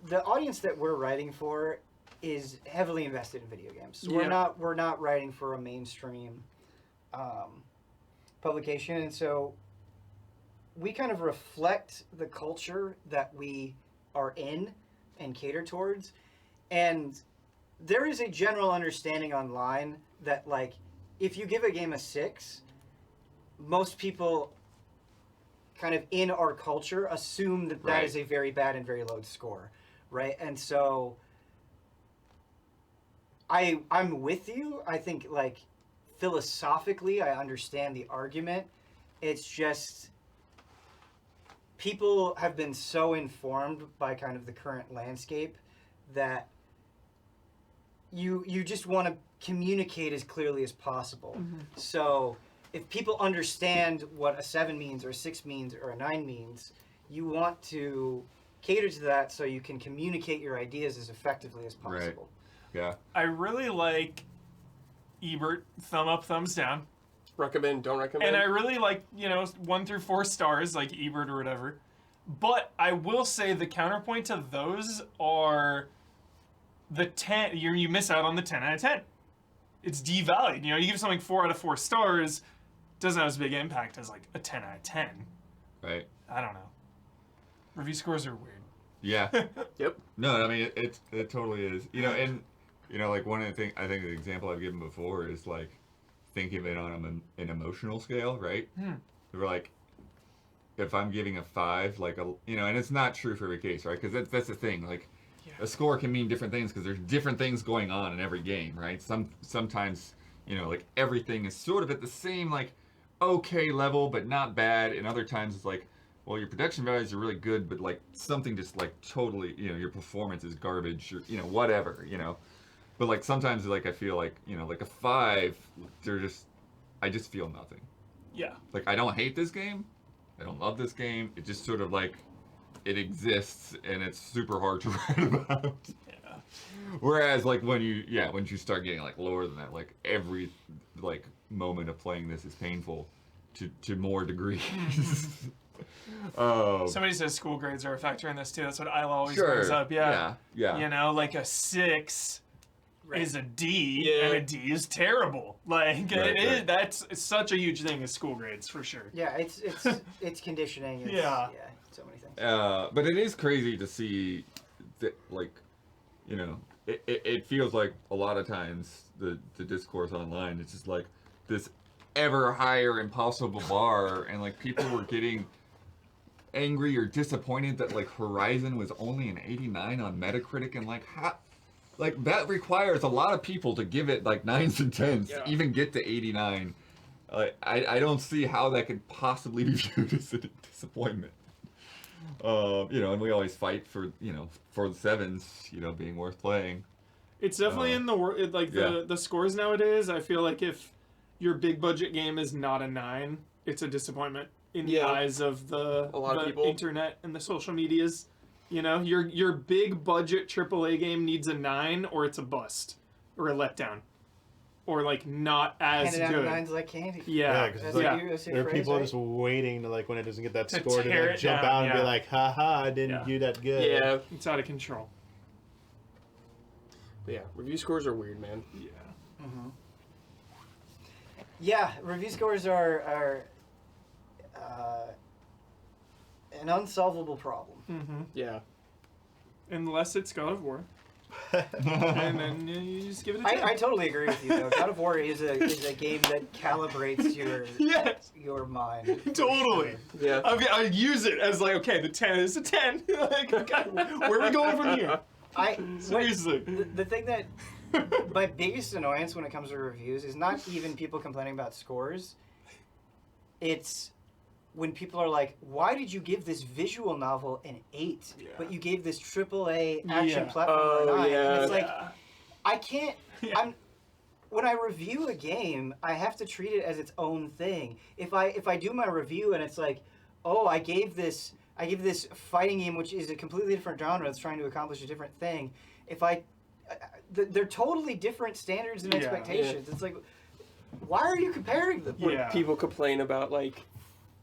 the audience that we're writing for is heavily invested in video games. So we're not writing for a mainstream publication, and so we kind of reflect the culture that we are in and cater towards. And there is a general understanding online that, like, if you give a game a 6, most people kind of in our culture assume that that is a very bad and very low score, right? And so I'm with you. I think, like, philosophically, I understand the argument. It's just people have been so informed by kind of the current landscape that you just want to communicate as clearly as possible. So if people understand what a 7 means or a 6 means or a 9 means, you want to cater to that so you can communicate your ideas as effectively as possible. Right. Yeah. I really like Ebert, thumb up, thumbs down. Recommend, don't recommend. And I really like, 1 through 4 stars, like Ebert or whatever. But I will say the counterpoint to those are the 10. You miss out on the 10 out of 10. It's devalued. You give something 4 out of 4 stars, doesn't have as big impact as like a 10 out of 10. Right. I don't know. Review scores are weird. Yeah. Yep. No, I mean it totally is. And like one of the things I think the example I've given before is like thinking of it on an emotional scale, right? We're like, if I'm giving a 5, like and it's not true for every case, right? Because that's the thing. Like, a score can mean different things because there's different things going on in every game, right? Sometimes like everything is sort of at the same like okay level, but not bad. And other times it's like, well, your production values are really good, but like something just like totally, your performance is garbage, or whatever, But like sometimes like I feel like like a 5, I just feel nothing. Yeah. Like I don't hate this game, I don't love this game. It just sort of like it exists and it's super hard to write about. Yeah. Whereas like when you start getting like lower than that, like every like moment of playing this is painful to more degrees. Somebody says school grades are a factor in this too. That's what Isla always brings up. Yeah. Like a 6 is a D, and a D is terrible. Like that's such a huge thing is school grades for sure. Yeah, it's conditioning. It's, so many things. But it is crazy to see that, like, it feels like a lot of times the discourse online, it's just like this ever higher impossible bar, and like people were getting angry or disappointed that like Horizon was only an 89 on Metacritic, and like how, like that requires a lot of people to give it like 9s and 10s to even get to 89. I don't see how that could possibly be viewed as a disappointment. And we always fight for for the 7s being worth playing. It's definitely in the the scores nowadays. I feel like if your big budget game is not a 9, it's a disappointment in the eyes of the people. Internet and the social medias. Your big budget AAA game needs a 9, or it's a bust or a letdown, or like not as Handing good. Out 9s like candy. Yeah, because there are people just waiting to like when it doesn't get that score to like, jump out and be like, haha, I didn't do that good. Yeah, it's out of control. But yeah, review scores are weird, man. Yeah. Mm-hmm. Yeah, review scores are an unsolvable problem. Mm-hmm. Yeah. Unless it's God of War. And then you just give it a 10. I totally agree with you, though. God of War is a game that calibrates your mind. Totally. Yeah. I use it as like, okay, the 10 is a 10. Like, okay, where are we going from here? Seriously. The thing that my biggest annoyance when it comes to reviews is not even people complaining about scores. It's when people are like, why did you give this visual novel an 8, but you gave this AAA action platform a 9? And it's like, I can't. When I review a game, I have to treat it as its own thing. If I do my review and it's like, oh, I gave this fighting game, which is a completely different genre that's trying to accomplish a different thing. They're totally different standards and expectations. It's like, why are you comparing them? When people complain about like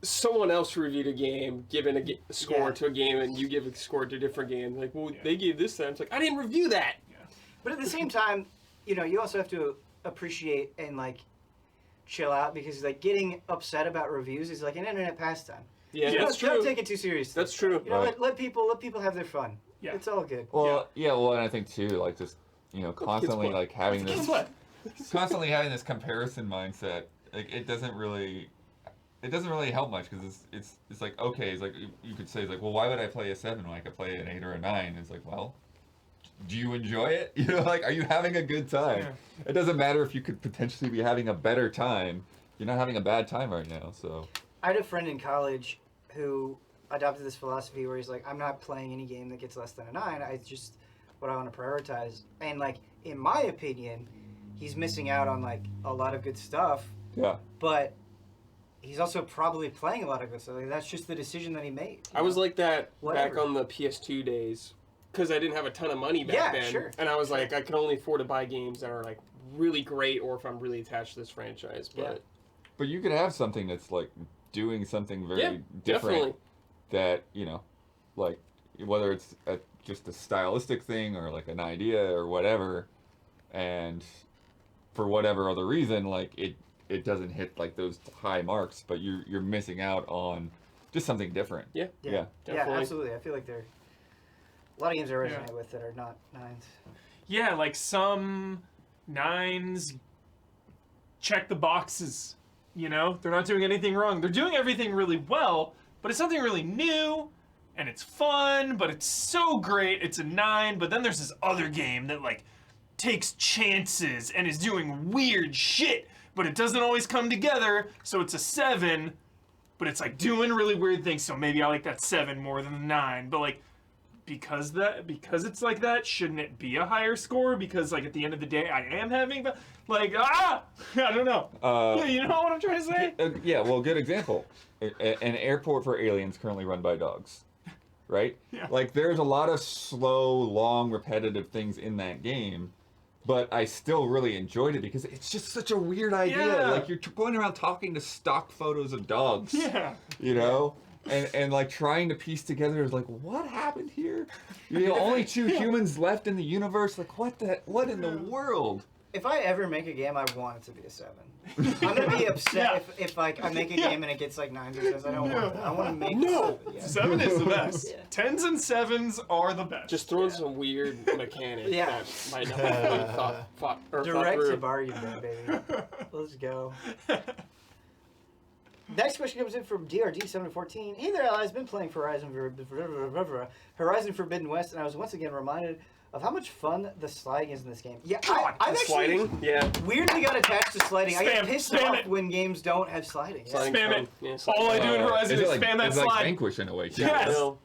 someone else reviewed a game, given a score to a game, and you give a score to a different game. Like, well, they gave this then. It's like, I didn't review that. Yeah. But at the same time, you also have to appreciate and like chill out, because like getting upset about reviews is like an internet pastime. Yeah, that's true. Don't take it too seriously. That's true. Let people have their fun. Yeah. It's all good. Well, well, and I think too, like just constantly like having this comparison mindset. Like it doesn't really help much, because it's like, okay, it's like you could say, it's like, well, why would I play a 7 when I could play an 8 or a 9? It's like, well, do you enjoy it? Like, are you having a good time? Yeah. It doesn't matter if you could potentially be having a better time. You're not having a bad time right now, so. I had a friend in college who adopted this philosophy where he's like, I'm not playing any game that gets less than a 9. I just what I want to prioritize. And like, in my opinion, he's missing out on like a lot of good stuff. Yeah. But he's also probably playing a lot of good stuff. Like, that's just the decision that he made. I was like that Whatever. back on the PS2 days because I didn't have a ton of money back then. Sure. And I was like, I can only afford to buy games that are like really great, or if I'm really attached to this franchise. But you could have something that's like doing something very different. Definitely. That, you know, like whether it's just a stylistic thing or like an idea or whatever, and for whatever other reason, like it doesn't hit like those high marks, but you're missing out on just something different. Yeah. Yeah, Definitely. absolutely. I feel like there are a lot of games I resonate with that are not 9s. Yeah, like some 9s check the boxes. You know, they're not doing anything wrong. They're doing everything really well, but it's something really new, and it's fun, but it's so great. It's a 9, but then there's this other game that like takes chances and is doing weird shit, but it doesn't always come together, so it's a 7, but it's like doing really weird things, so maybe I like that 7 more than the 9, but like, because it's like that, shouldn't it be a higher score? Because like at the end of the day, I am having like I don't know. You know what I'm trying to say? Yeah, well, good example. An airport for aliens currently run by dogs, right? Yeah. Like there's a lot of slow, long, repetitive things in that game, but I still really enjoyed it because it's just such a weird idea. Yeah. Like you're going around talking to stock photos of dogs. Yeah. You know? And like trying to piece together is like, what happened here? You know, only 2 humans left in the universe. Like, what in the world? If I ever make a game, I want it to be a 7. I'm gonna be upset if like I make a game and it gets like 9s or 10s. I don't want that. I want to make No, a 7. Yeah. 7 is the best. Yeah. 10s and 7s are the best. Just throwing some weird mechanics Yeah. that might not be really thought Direct through. to bargain, baby. Let's go. Next question comes in from DRD714. Hey there, I've been playing Horizon Forbidden West, and I was once again reminded of how much fun the sliding is in this game. Yeah, I've actually Sliding? Yeah. weirdly got attached to sliding. I get pissed spam off it. when games don't have sliding. Yeah. Sliding's Spam fun. it. Yeah, All sliding. I do in Horizon is spam that it's slide. like Vanquish in a way, too. Yes. No.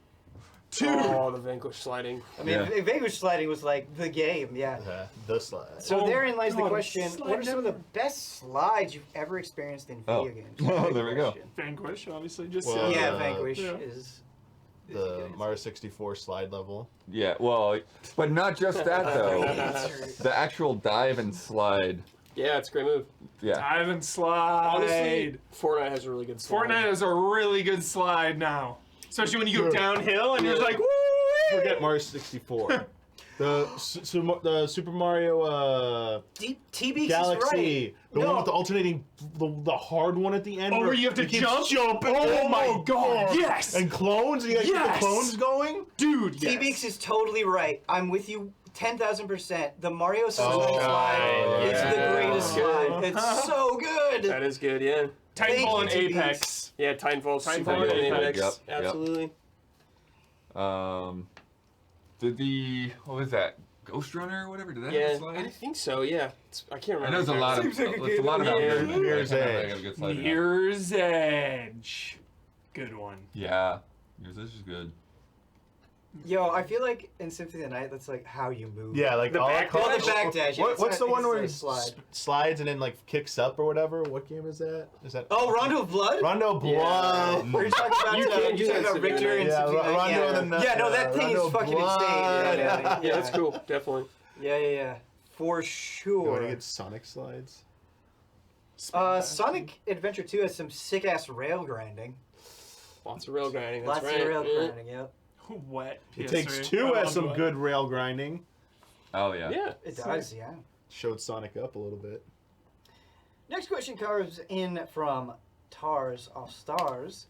Dude. Oh, the Vanquish sliding. I mean, Yeah. Vanquish sliding was like the game, yeah. The slide. So Oh, therein lies the God, question, slide what are some of the never- best slides you've ever experienced in video games? Oh, Great there we go. question. Vanquish, obviously, just Well, Yeah, Vanquish yeah. is a The good Mario 64 slide level. Yeah, well, but not just that, though. answer. The actual dive and slide. Yeah, it's a great move. Yeah. dive and slide. Honestly, Fortnite has a really good slide. Fortnite has a really good slide now. Especially when you go downhill and you're just like, woo! Forget Mario 64. The Super Mario TB is Galaxy, right. the No. one with the alternating, the hard one at the end. Oh, where you have to keep jump? jumping. Oh my God, yes! And clones, you gotta keep Yes! the clones going. Dude, yes. TBX is totally right. I'm with you 10,000%. The Mario Sunshine Oh, slide is yeah. the greatest slide. It's so good. That is good, yeah. Titanfall and Thank you, TBX. Apex. Yeah, Titanfall's super Titanfall good in and Apex. Apex. Yep, yep. Absolutely. Did what was that? Ghost Runner or whatever? Did that have a Yeah, I slide? think so, yeah. I can't I remember. know there's a lot of Seems like a it's a good lot one. about Yeah. Mirror's Edge. Mirror's Edge. Good one. Yeah. Mirror's Edge is good. Yo, I feel like in Symphony of the Night, that's like how you move. Yeah, like The all back- Oh, the backdash. Yeah, What's the one where he he slides and then like kicks up or whatever? What game is that? Is that? Oh, Rondo of Blood? Rondo of Blood. We're talking about, You can't do you're talking that about Symphony of Richter the and Night. Symphony of the Yeah, Night. Rondo and the- Yeah, no, that thing Rondo is fucking Blood. insane. Yeah, Yeah, that's cool. Definitely. Yeah. For You sure. want to get Sonic slides? Sonic Adventure 2 has some sick ass rail grinding. Lots of rail grinding. That's Lots right. of rail Yeah. grinding, yep. Wet. It PS3. Takes Two I has love some wet. good rail grinding. Oh yeah. Yeah. It does, yeah. Showed Sonic up a little bit. Next question comes in from Tars All Stars.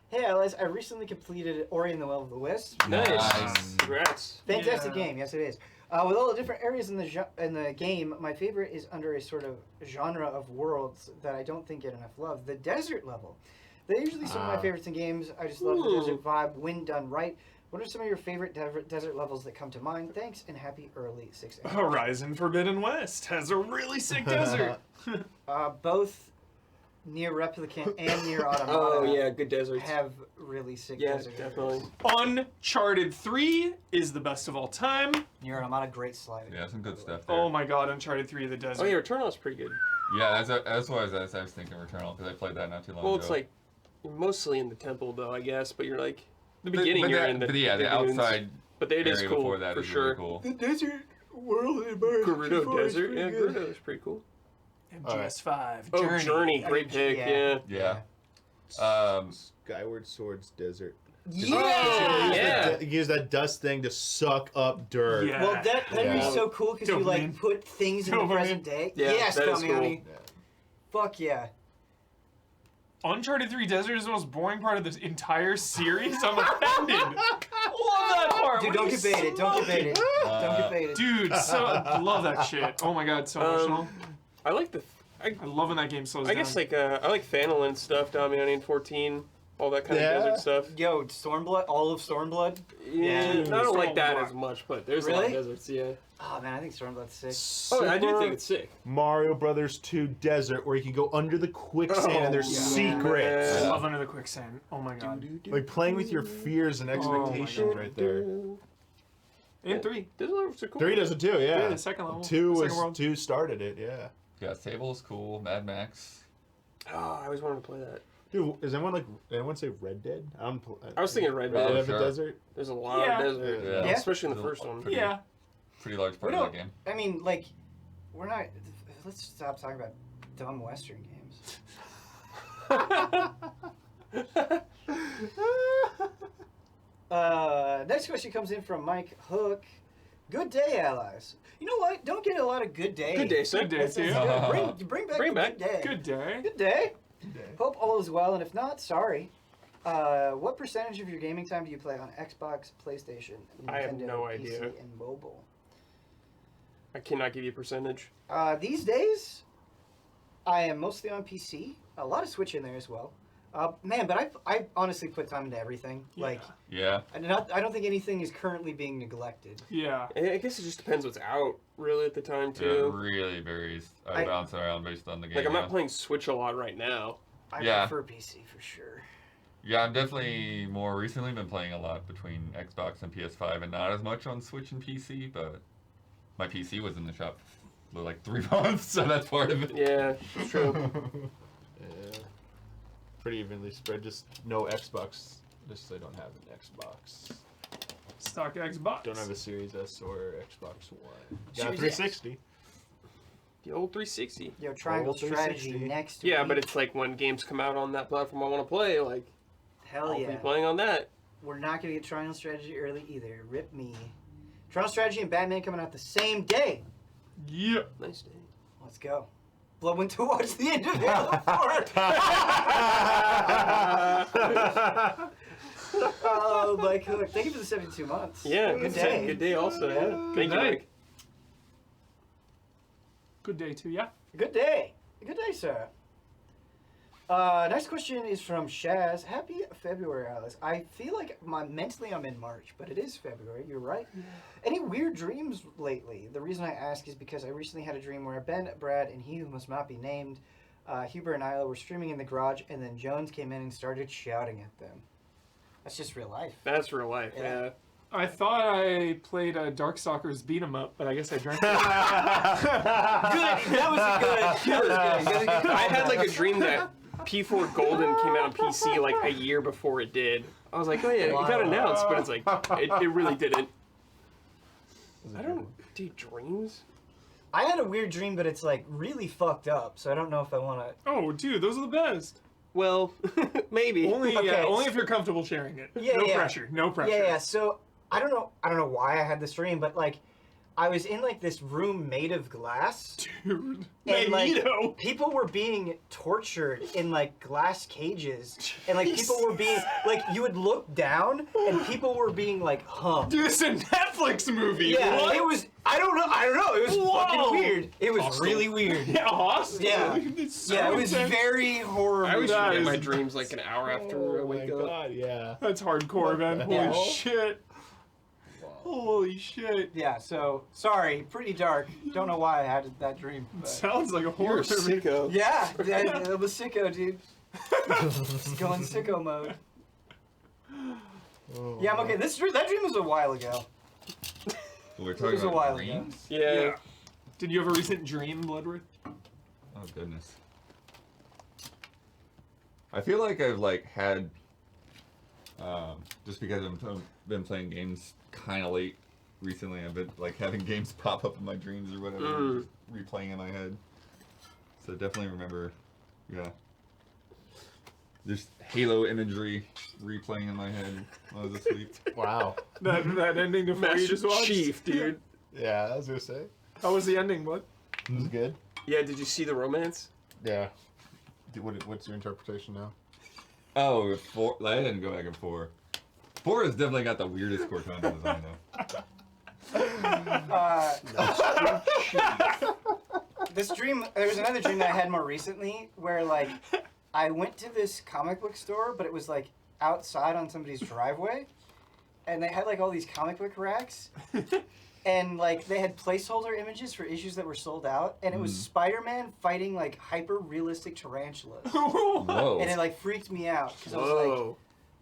Hey Alice, I recently completed Ori and the Will of the Wisp. Nice. Congrats. Fantastic Yeah. game, yes it is. With all the different areas in the game, my favorite is under a sort of genre of worlds that I don't think get enough love. The desert level. They're usually some of my favorites in games. I just love the desert vibe when done right. What are some of your favorite desert levels that come to mind? Thanks and happy early 6 a.m. Horizon Forbidden West has a really sick desert. Both Near Replicant and Near Automata Oh, yeah. Good deserts. have really sick Yeah, desert definitely. areas. Uncharted 3 is the best of all time. Near Automata, great sliding. Yeah, some good stuff there. Oh my God, Uncharted 3, the desert. Oh, yeah. Returnal's pretty good. Yeah, that's why I was thinking Returnal, because I played that not too long ago. Well, it's like you're mostly in the temple though, I guess, but you're like the But- beginning. but you're that- in the but yeah, the dunes. outside But it is area cool before that for is sure. really cool. The desert world in Mario Gerudo 64 is Desert, pretty yeah, good. Gerudo is pretty cool. MGS5. Oh, Journey, great pick, yeah. Yeah. Skyward Sword's desert. Yeah. Use that dust thing to suck up dirt. Yeah. Well, that would be so cool because you like Dopamine. put things in the Dopamine. present day. Yeah, Yes, that is Damiani. cool. Fuck yeah. Uncharted 3 Desert is the most boring part of this entire series. I'm offended. Love that part. Dude, What don't are you get baited. Don't get smoking? baited. Don't get baited. Dude, so love that shit. Oh my god, so emotional. I like the. I love when that game slows I down. guess like I like Phantom stuff, Damiani in 14, all that kind of desert stuff. Yo, Stormblood, all of Stormblood. Yeah, I don't like that Stormblood. as much, but there's a lot of Really? deserts. Yeah. Oh man, I think Stormblood's sick. Oh, I do Super think it's sick. Mario Brothers 2 Desert, where you can go under the quicksand and there's secrets. I love Under the Quicksand. Oh my god. Like playing with your fears and expectations God. right there. And 3. Those are cool. 3 does it too, yeah. Yeah, the second level. 2 Second world. 2 started it, yeah. Yeah, Sable is cool. Mad Max. Oh, I always wanted to play that. Dude, is anyone say Red Dead? I was thinking Red Red Dead. Dead of sure. the Desert? There's a lot Yeah. of desert, Yeah. Yeah. especially in the first one. Pretty- Yeah. Pretty large part We of don't. that game. I mean, like, we're not. Let's stop talking about dumb Western games. Next question comes in from Mike Hook. Good day, allies. You know what? Don't get a lot of good day. Good day, sir. Good day, That's too. good. Bring back Bring the back. good day. Good day. Good day. Hope all is well, and if not, sorry. What percentage of your gaming time do you play on Xbox, PlayStation, Nintendo, I have no PC, idea. and mobile? I cannot give you a percentage. These days, I am mostly on PC. A lot of Switch in there as well. Man, but I honestly put time into everything. Yeah. Like, Yeah. I don't think anything is currently being neglected. Yeah. I guess it just depends what's out, really, at the time, It too. really varies. I bounce around based on the game. Like, I'm yeah. not playing Switch a lot right now. I Yeah. prefer PC for sure. Yeah, I'm definitely more recently been playing a lot between Xbox and PS5 and not as much on Switch and PC, but my PC was in the shop for like 3 months, so that's part of it. Yeah, it's true. Yeah. Pretty evenly spread, just no Xbox. Just I don't have an Xbox. Stock Xbox. Don't have a Series S or Xbox One. Got a Series 360. The old 360. Yo, Triangle Old Strategy 360. next Yeah, week. but it's like when games come out on that platform I want to play, like, Hell I'll yeah. be playing on that. We're not going to get Triangle Strategy early either. Rip me. Triangle Strategy and Batman coming out the same day. Yeah. Nice day. Let's go. Blood went to watch the end of Halo 4. Oh, Mike Hook. Thank you for the 72 months. Yeah, Good day. Good day also, yeah. Thank you, night. Mike. Good day too, yeah. Good day. Good day, sir. Next question is from Shaz. Happy February, Alice. I feel like mentally I'm in March, but it is February. You're right. Yeah. Any weird dreams lately? The reason I ask is because I recently had a dream where Ben, Brad, and he who must not be named, Huber and Isla were streaming in the garage, and then Jones came in and started shouting at them. That's just real life. That's real life, yeah. I thought I played Darkstalkers beat 'em up, but I guess I drank it. Good. That was good. That was good. I had like a dream that P4 Golden came out on PC like a year before it did. I was like, oh yeah, it got announced, but it's like, it really didn't. I don't do dreams. I had a weird dream, but it's like really fucked up, so I don't know if I want to. Oh, dude, those are the best. Well, maybe. Only, Okay. only if you're comfortable sharing it. Yeah, no yeah. pressure. No pressure. Yeah. So I don't know why I had this dream, but like I was in like this room made of glass, Dude. and like Magneto. people were being tortured in like glass cages, and like people were being like you would look down, and people were being like hung. Dude, it's a Netflix movie. Yeah, What? it was. I don't know. It was Whoa. fucking weird. It was Hostile. really weird. Yeah, Hostile. Yeah. It's so Yeah, it was intense. very horror. I always That forget is- my dreams like an hour after I Oh my wake up. god, yeah. That's hardcore, man. Holy Yeah. shit. Holy shit. Yeah. So sorry, pretty dark. Don't know why I had that dream. But. Sounds like a You're horror a movie. sicko. Yeah, I was sicko, dude. Just going sicko mode. Oh, Yeah, I'm okay. That dream was a while ago. We're It talking was a about while ago. dreams? Yeah. Did you have a recent dream, Bloodworth? Oh goodness. I feel like I've like had just because I've been playing games kind of late recently. I've been like having games pop up in my dreams or whatever, just replaying in my head. So definitely remember, yeah. There's Halo imagery replaying in my head while I was asleep. Wow. that ending to Master you just watched? Chief, dude. Yeah, I was gonna say. How was the ending, bud? It was good. Yeah, did you see the romance? Yeah. What's your interpretation now? Oh, 4. I didn't go back in 4. 4 has definitely got the weirdest Cortana design though. This dream, there was another dream that I had more recently where, like, I went to this comic book store, but it was, like, outside on somebody's driveway, and they had, like, all these comic book racks, and, like, they had placeholder images for issues that were sold out, and it was Spider-Man fighting, like, hyper-realistic tarantulas. Whoa. And it, like, freaked me out, because I was like,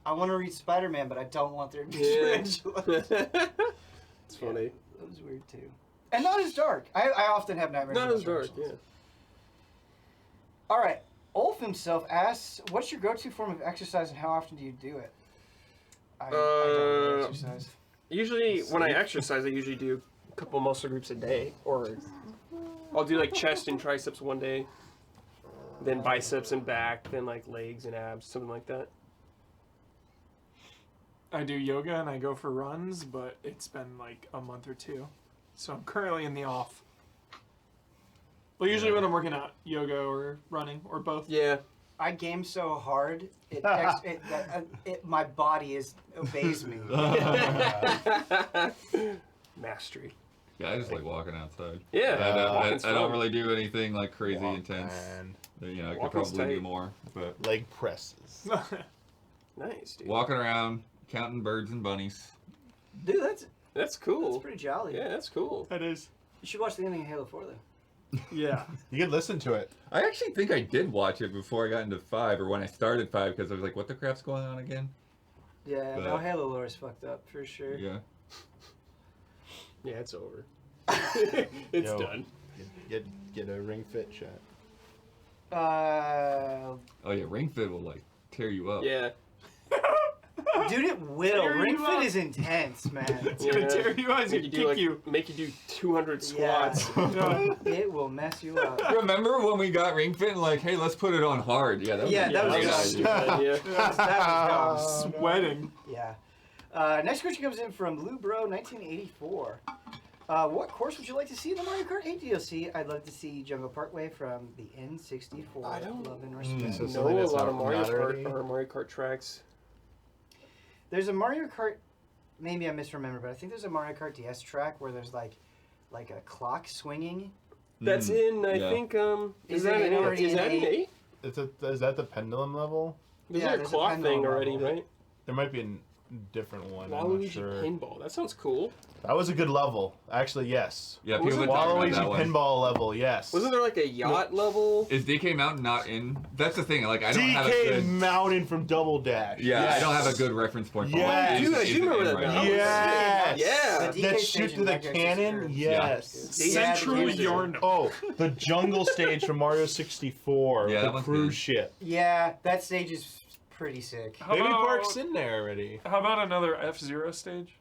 I want to read Spider-Man, but I don't want there to be tarantulas. It's funny. That was weird, too. And not as dark. I often have nightmares. Not as dark, yeah. All right. Ulf himself asks, what's your go-to form of exercise and how often do you do it? I don't really exercise. Usually, when I exercise, I usually do a couple muscle groups a day. Or I'll do, like, chest and triceps one day. Then biceps and back. Then, like, legs and abs. Something like that. I do yoga and I go for runs, but it's been like a month or two. So I'm currently in the off. But usually when I'm working out, yoga or running or both. Yeah. I game so hard, my body obeys me. Mastery. Yeah, I just like walking outside. Yeah. I don't really do anything like crazy intense. And You know, I could Walking's probably tight. do more, but leg presses. Nice, dude. walking around, counting birds and bunnies. Dude, That's that's cool. pretty jolly. Yeah, that's cool. That is. You should watch the ending of Halo 4, though. Yeah. You can listen to it. I actually think I did watch it before I got into 5, or when I started 5, because I was like, what the crap's going on again? Yeah, But- no, Halo lore is fucked up, for sure. Yeah. Yeah, it's over. It's Yo. done. Get a ring fit shot. Oh yeah, Ring Fit will like tear you up. Yeah. Dude, it will. Tear Ring you Fit up. is intense, man. It's gonna tear you out. It's Make gonna you kick do, make you do 200 Yeah. squats. It will mess you up. Remember when we got Ring Fit and like, hey, let's put it on hard? Yeah, that was Yeah, a that great was idea. Yeah. That was dumb. Sweating. Yeah. Next question comes in from Blue Bro 1984. What course would you like to see in the Mario Kart 8 DLC? I'd love to see Jungle Parkway from the N64. I don't Love and respect. so know something a that's lot of not Mario already- Kart or Mario Kart tracks. There's a Mario Kart, maybe I misremember, but I think there's a Mario Kart DS track where there's like a clock swinging. That's in, I yeah. think, Is that in already Is in that in 8? 8? Is that the pendulum level? There's Yeah, a there's a clock pendulum thing already, level. right? There might be a different one. I'm not Waluigi sure. Pinball. That sounds cool. That was a good level. Actually, yes. Yeah, Was people it been talking about Waluigi that one. pinball level, yes. Wasn't there like a yacht level? Is DK Mountain not in? That's the thing. Like, I don't have a DK good. Mountain from Double Dash. Yeah, Yes. I don't have a good reference point. for Yes. it. Dude, I Is do it remember in that right now. now? Yes. Yeah. The DK That shoot stage to in the Mario cannon? 64. Yes. Yeah. Central Yeah, the Yarn. Oh, the jungle stage from Mario 64. Yeah, that the one's cruise good. ship. Yeah, that stage is pretty sick. How Baby about, Park's in there already. How about another F-Zero stage?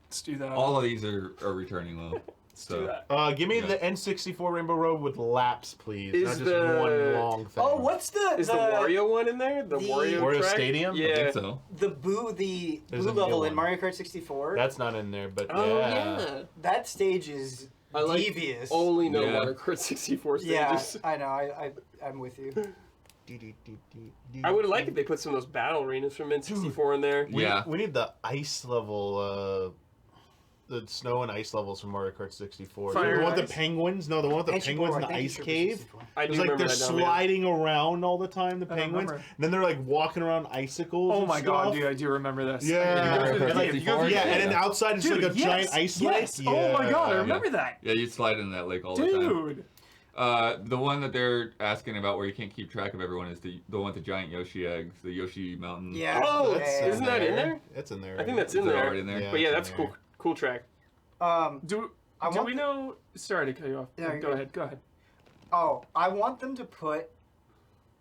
Let's do that. All of these are returning though. Let's do So that. Give me Yeah. the N64 Rainbow Road with laps, please. Is Not just the- one long thing. Oh, what's Is the Wario one in there? The Wario Wario track? Stadium? I Yeah. think so. the blue There's a new level in one. Mario Kart 64? That's not in there, but Oh, yeah. yeah. That stage is I like devious. only know Yeah. Mario Kart 64 Yeah, stages. I know. I'm with you. I would like if they put some of those battle arenas from N64 in there. Yeah. We need the ice level, the snow and ice levels from Mario Kart 64. Fire The one with ice? the penguins? No, the one with the Thank you, penguins in Boar. the Thank ice you, cave. 64. I do It's like remember they're that now, man. sliding around all the time, the I don't penguins. remember. And then they're like walking around icicles. Oh and my god, stuff. dude, I do remember this. Yeah. You go through the And like- cave, you go through the yeah, cave. and then outside it's Dude, like a yes, giant ice yes. lake. Oh my god, I Yeah. remember that. Yeah, you slide in that lake all the time. Dude. The one that they're asking about where you can't keep track of everyone is the one with the giant Yoshi eggs, the Yoshi Mountain. Yeah. Oh, That's isn't that in there? It's in there. I think that's Is in it there. already in there? Yeah. But yeah, it's that's in cool. there. Cool track. Do I do want we know? Sorry to cut you off. No, you're go good. ahead. Go ahead. Oh, I want them to put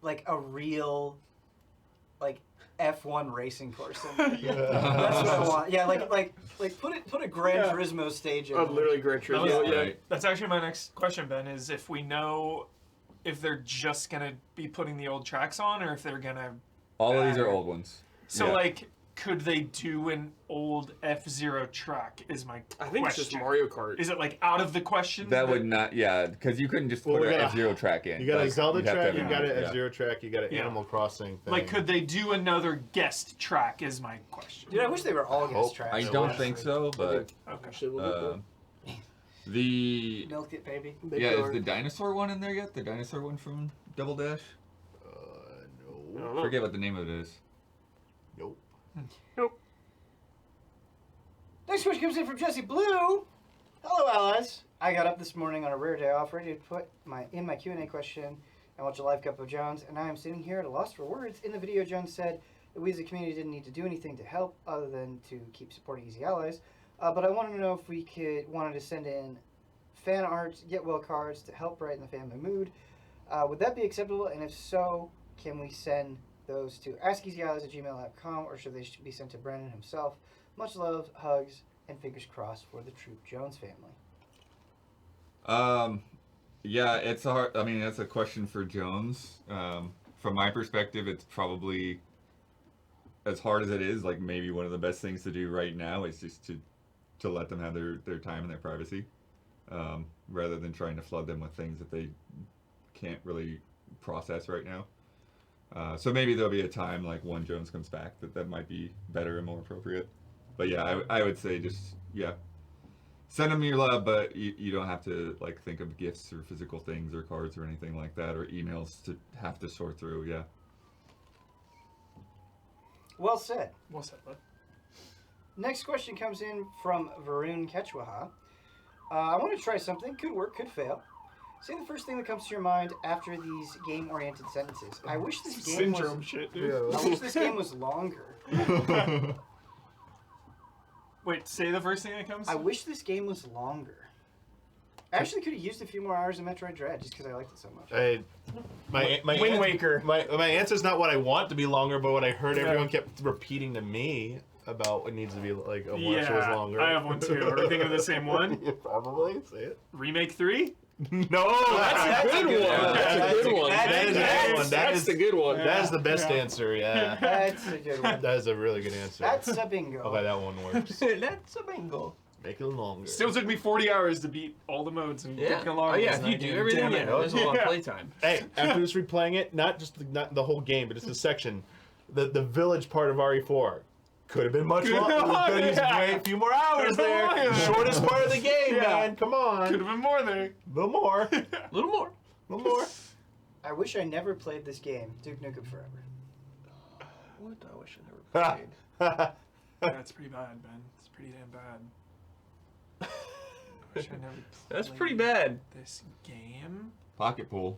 like a real like F1 racing course in there. That's what I want. Yeah, like put a Gran Turismo stage in. Oh, literally Gran Turismo. Yeah. Right. That's actually my next question, Ben, is if we know if they're just going to be putting the old tracks on or if they're going to... All of these are old ones. So, Yeah. like, could they do an old F-Zero track is my question. I think it's just Mario Kart. Is it, like, out of the question? That would not, yeah, because you couldn't just Well, put we an got a- F-Zero track in. You got a Like, Zelda you'd have track, to- you got an yeah. F-Zero track, you got an Yeah. Animal Crossing thing. Like, could they do another guest track is my question. Dude, I wish they were all guest tracks. I don't think so, but Okay. the Milk it, baby. is the dinosaur one in there yet? The dinosaur one from Double Dash? I No. don't know. Forget what the name of it is. Nope. Next question comes in from Jesse Blue. Hello, allies. I got up this morning on a rare day off, ready to put my Q&A question and watch a live cup of Jones, and I am sitting here at a loss for words. In the video, Jones said that we as a community didn't need to do anything to help other than to keep supporting Easy Allies. But I wanted to know if we wanted to send in fan art, get well cards to help brighten the family mood. Would that be acceptable? And if so, can we send those to askeasyallies@gmail.com, or should they be sent to Brandon himself? Much love, hugs, and fingers crossed for the Troop Jones family. Yeah, it's a hard, I mean, that's a question for Jones. From my perspective, it's probably, as hard as it is, like maybe one of the best things to do right now is just to let them have their time and their privacy, rather than trying to flood them with things that they can't really process right now. So maybe there'll be a time, like when Jones comes back, that might be better and more appropriate. But yeah, I would say just, yeah, send them your love, but you don't have to like think of gifts or physical things or cards or anything like that, or emails to have to sort through, yeah. Well said. Well said, bud. Next question comes in from Varun Kechwaha. I want to try something. Could work, could fail. Say the first thing that comes to your mind after these game-oriented sentences. I wish this game Syndrome was. shit, dude. I wish this game was longer. Wait, say the first thing that comes? I wish this game was longer. I actually could have used a few more hours of Metroid Dread just because I liked it so much. My Wind Waker. My answer's not what I want to be longer, but what I heard everyone kept repeating to me about what needs to be like a watch was longer. I have one too. Are we thinking of the same one? Yeah, probably. Say it. Remake 3? No, That's a good one. That's a good one. That is a good one. That's the good one. That is the best answer. Yeah, That's a good one. that is a really good answer. That's a bingo. Okay, that one works. That's a bingo. Make it longer. Still took me 40 hours to beat all the modes and Yeah. get along Oh yeah, with if you that do game. everything, Damn yeah, it. there's a lot of Yeah. playtime. Hey, after just replaying it, not the whole game, but just the section, the village part of RE4 could have been much longer. Could have used way few more hours there. Yeah. Shortest part of the game, Yeah. man. Come on. Could have been more there. A little more. A little more. little more. I wish I never played this game. Duke Nukem Forever. What? I wish I never played. That's pretty bad, Ben. It's pretty damn bad. I wish I never That's played pretty bad. This game? Pocket pool.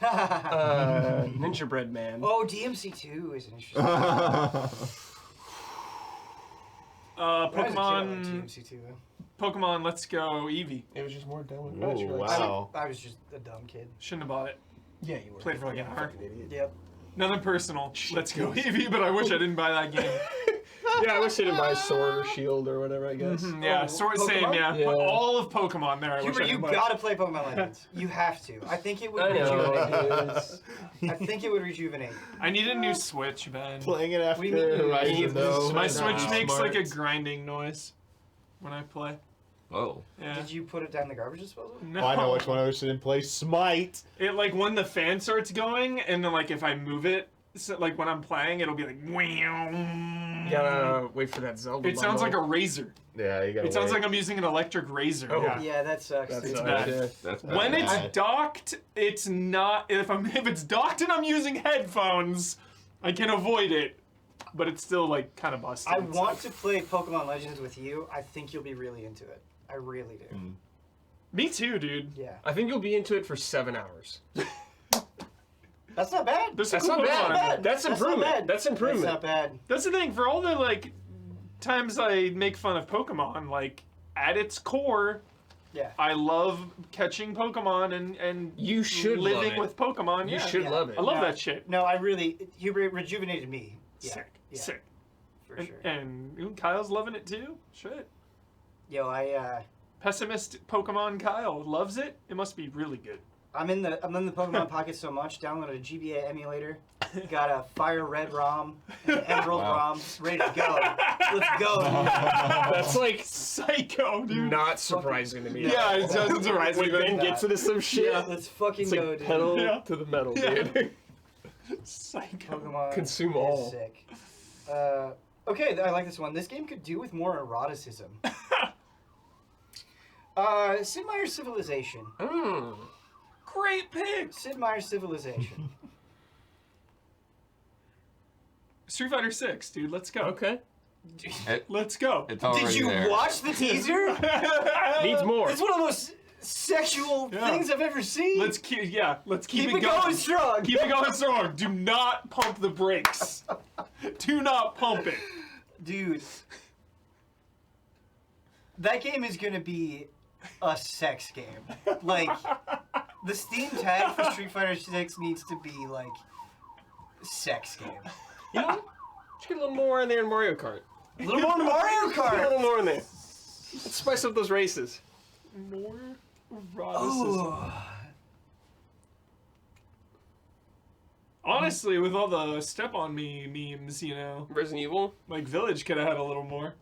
Ninja Bread Man. Oh, DMC2 is an interesting. When I was a kid, I liked Pokemon. DMC2 though. Pokemon Let's Go Eevee. It was just more dumb. Ooh, wow. I was just a dumb kid. Shouldn't have bought it. Yeah, you were. Played for like an hour. Yep. Nothing personal. Let's Go Eevee, but I wish I didn't buy that game. Yeah, I wish I didn't buy Sword or Shield or whatever, I guess. Yeah, Oh, sort of Pokemon? same, yeah. Yeah. But all of Pokemon there, I wish I Hubert, you didn't buy. gotta play Pokemon Legends. You have to. I think it would I rejuvenate. know. I think it would rejuvenate. I need a new Switch, Ben. Playing it after What do you mean? Horizon, though. My Nah, Switch makes smart. like a grinding noise when I play. Oh. Yeah. Did you put it down the garbage disposal? No. Oh, I know which one I should play. Smite. It like when the fan starts going, and then like if I move it, so, like when I'm playing, it'll be like. You gotta wait for that Zelda. It sounds like a razor. Yeah, you gotta It sounds wait. like I'm using an electric razor. Oh. Yeah. Yeah, that sucks. That's It's bad. bad. That's When bad. it's Yeah. docked, it's not. If it's docked and I'm using headphones, I can avoid it, but it's still like kind of busted. I It's want like- to play Pokemon Legends with you. I think you'll be really into it. I really do. Me too, dude. Yeah. I think you'll be into it for 7 hours. That's not bad. There's some That's cool not Pokemon in bad. there. That's improvement. Not bad. That's improvement. That's not bad. That's the thing. For all the like times I make fun of Pokemon, like at its core, Yeah. I love catching Pokemon and You should living love it. with Pokemon. You Yeah. should love it. I love that shit. No, you rejuvenated me. Yeah. Sick. Yeah, Sick. for sure. And Kyle's loving it too. Shit. Yo, Pessimist Pokemon Kyle loves it. It must be really good. I'm in the Pokemon pocket so much. Downloaded a GBA emulator. Got a Fire Red ROM, and an Emerald ROM, ready to go. Let's go. That's like Psycho, dude. not surprising to me. Yeah, it doesn't surprise me. When Ben but- gets into some shit, Let's fucking it's go, like dude. pedal Yeah. to the metal, Yeah. dude. Psycho. Pokemon Consume is all. Sick. Okay, I like this one. This game could do with more eroticism. Sid Meier's Civilization. Great pick. Sid Meier's Civilization. Street Fighter 6, dude. Let's go. Okay. Let's go. It's already Did you there. watch the teaser? Needs more. It's one of the most sexual Yeah. things I've ever seen. Let's keep it keep going. it going strong. Keep it going strong. Do not pump the brakes. Do not pump it. Dude. That game is gonna be a sex game. Like, the Steam tag for Street Fighter 6 needs to be like sex game. You know, just get a little more in there in Mario Kart. A little more Mario Get a little Kart. more in there. Let's spice up those races. More eroticism. Oh. Honestly, with all the Step On Me memes, Resident Evil. like Village could have had a little more.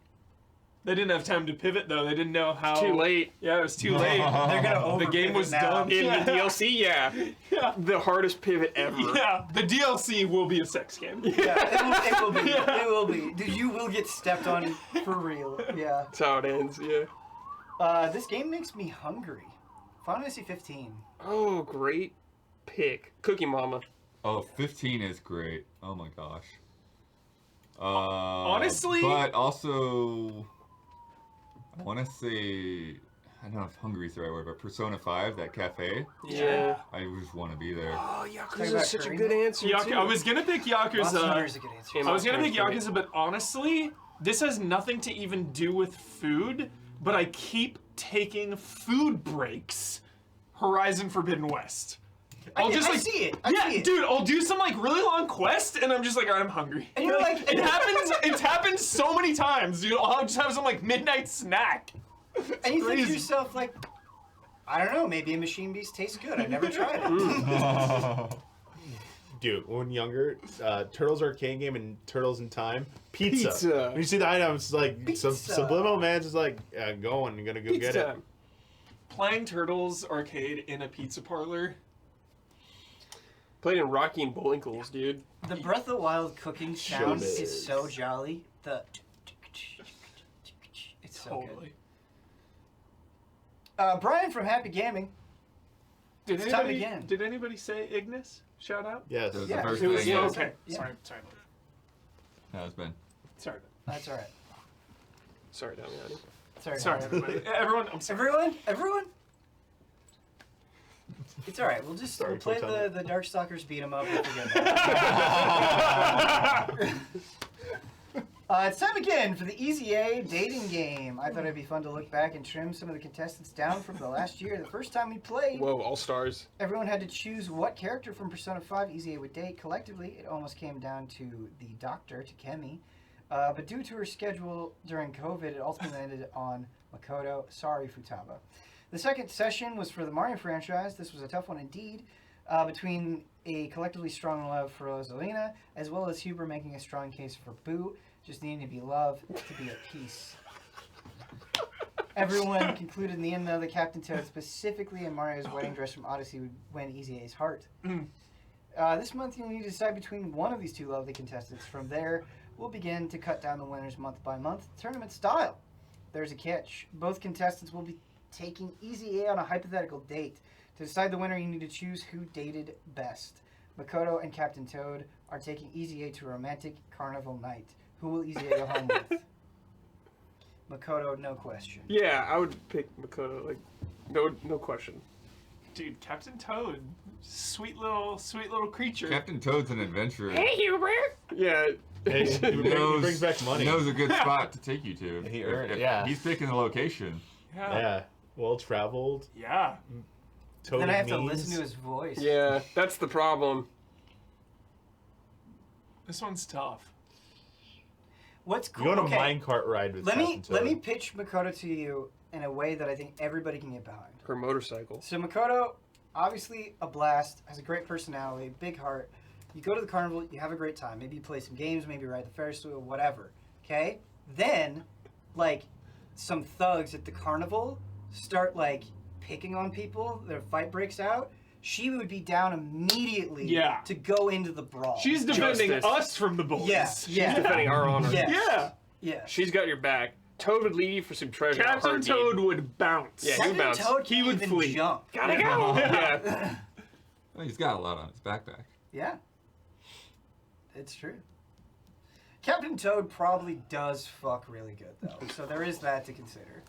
They didn't have time to pivot though. They didn't know how. Too late. Yeah, it was too late. They're gonna The game over-pivot was now. done. In Yeah. the DLC, yeah. Yeah. The hardest pivot ever. Yeah, the DLC will be a sex game. Yeah, it will be. Yeah. It will be. Dude, you will get stepped on for real. Yeah. That's how it ends, yeah. This game makes me hungry. Final Fantasy 15. Oh, great pick. Cookie Mama. Oh, 15 is great. Oh my gosh. Honestly- But also, I want to say, I don't know if hungry is the right word, but Persona 5, that cafe, Yeah. I just want to be there. Oh, Talking Yakuza about is such a Korean? good answer, Yaku- too. I was gonna pick Monster Yakuza. Hunter is a good answer. Yeah, I was gonna pick Monster Hunter. Yakuza, but honestly, this has nothing to even do with food. But I keep taking food breaks. Horizon Forbidden West. I just see it. I yeah, see it. dude, I'll do some like really long quest, and I'm just like, I'm hungry. And you're like, it happens. It's happened so many times. I'll just have some like midnight snack. and you think to crazy. yourself, like, I don't know, maybe a Machine Beast tastes good. I never tried it. Dude, when younger, Turtles arcade game and Turtles in Time, pizza. Pizza. When you see the items, like Pizza. subliminal man, just like going, you're gonna go Pizza get it. time. Playing Turtles arcade in a pizza parlor. Played in Rocky and Bullwinkles, dude. The Breath of the Wild cooking sound Showbiz. is so jolly. It's so Totally. good. Brian from Happy Gaming. Did It's time anybody, again. did anybody say Ignis? Shout out. Yes. That was Yeah, the first it was- thing. yeah. Yeah. Okay. Yeah. Sorry. That was Ben. Sorry. That's all right. Sorry, Damiani. Sorry, Sorry, everybody. Everyone, I'm sorry. Everyone. It's all right. We'll Sorry, play Cortana. the Darkstalkers beat 'em up. We'll forget that. It's time again for the EZA Dating Game. I thought it'd be fun to look back and trim some of the contestants down from the last year. The first time we played, Whoa, all stars. everyone had to choose what character from Persona 5 EZA would date. Collectively, it almost came down to the Doctor, Takemi. But due to her schedule during COVID, it ultimately ended on Makoto. Sorry, Futaba. The second session was for the Mario franchise. This was a tough one indeed, between a collectively strong love for Rosalina, as well as Huber making a strong case for Boo, just needing to be loved, to be at peace. Everyone concluded in the end, though, that Captain Toad, specifically in Mario's wedding dress from Odyssey, would win EZA's heart. This month, you'll need to decide between one of these two lovely contestants. From there, we'll begin to cut down the winners month by month, tournament style. There's a catch. Both contestants will be taking EZA on a hypothetical date. To decide the winner, you need to choose who dated best. Makoto and Captain Toad are taking EZA to a romantic carnival night. Who will EZA go home with? Makoto, no question. Yeah, I would pick Makoto. Like, no question. Dude, Captain Toad, sweet little creature. Captain Toad's an adventurer. Huber. Yeah. Hey, he brings back money. Knows a good spot to take you to. He earned it, yeah. He's picking the location. Yeah. Yeah. well traveled. Yeah. Then I have to listen to his voice. Yeah, that's the problem. This one's tough. What's cool? You want a minecart ride with Captain Toad. Let me pitch Makoto to you in a way that I think everybody can get behind. Her motorcycle. So Makoto, obviously a blast, has a great personality, big heart. You go to the carnival, you have a great time. Maybe you play some games, maybe ride the Ferris wheel, whatever. Okay? Then, like, some thugs at the carnival start, like, picking on people. Their fight breaks out. She would be down immediately to go into the brawl. She's defending us from the bullies. Yes. She's defending our honor. Yes. Yeah. She's got your back. Toad would lead you for some treasure. Captain Toad would bounce. Yeah, he would bounce. Toad he would flee. Jump. Gotta go. Yeah. Well, he's got a lot on his backpack. Yeah. It's true. Captain Toad probably does fuck really good, though. So there is that to consider.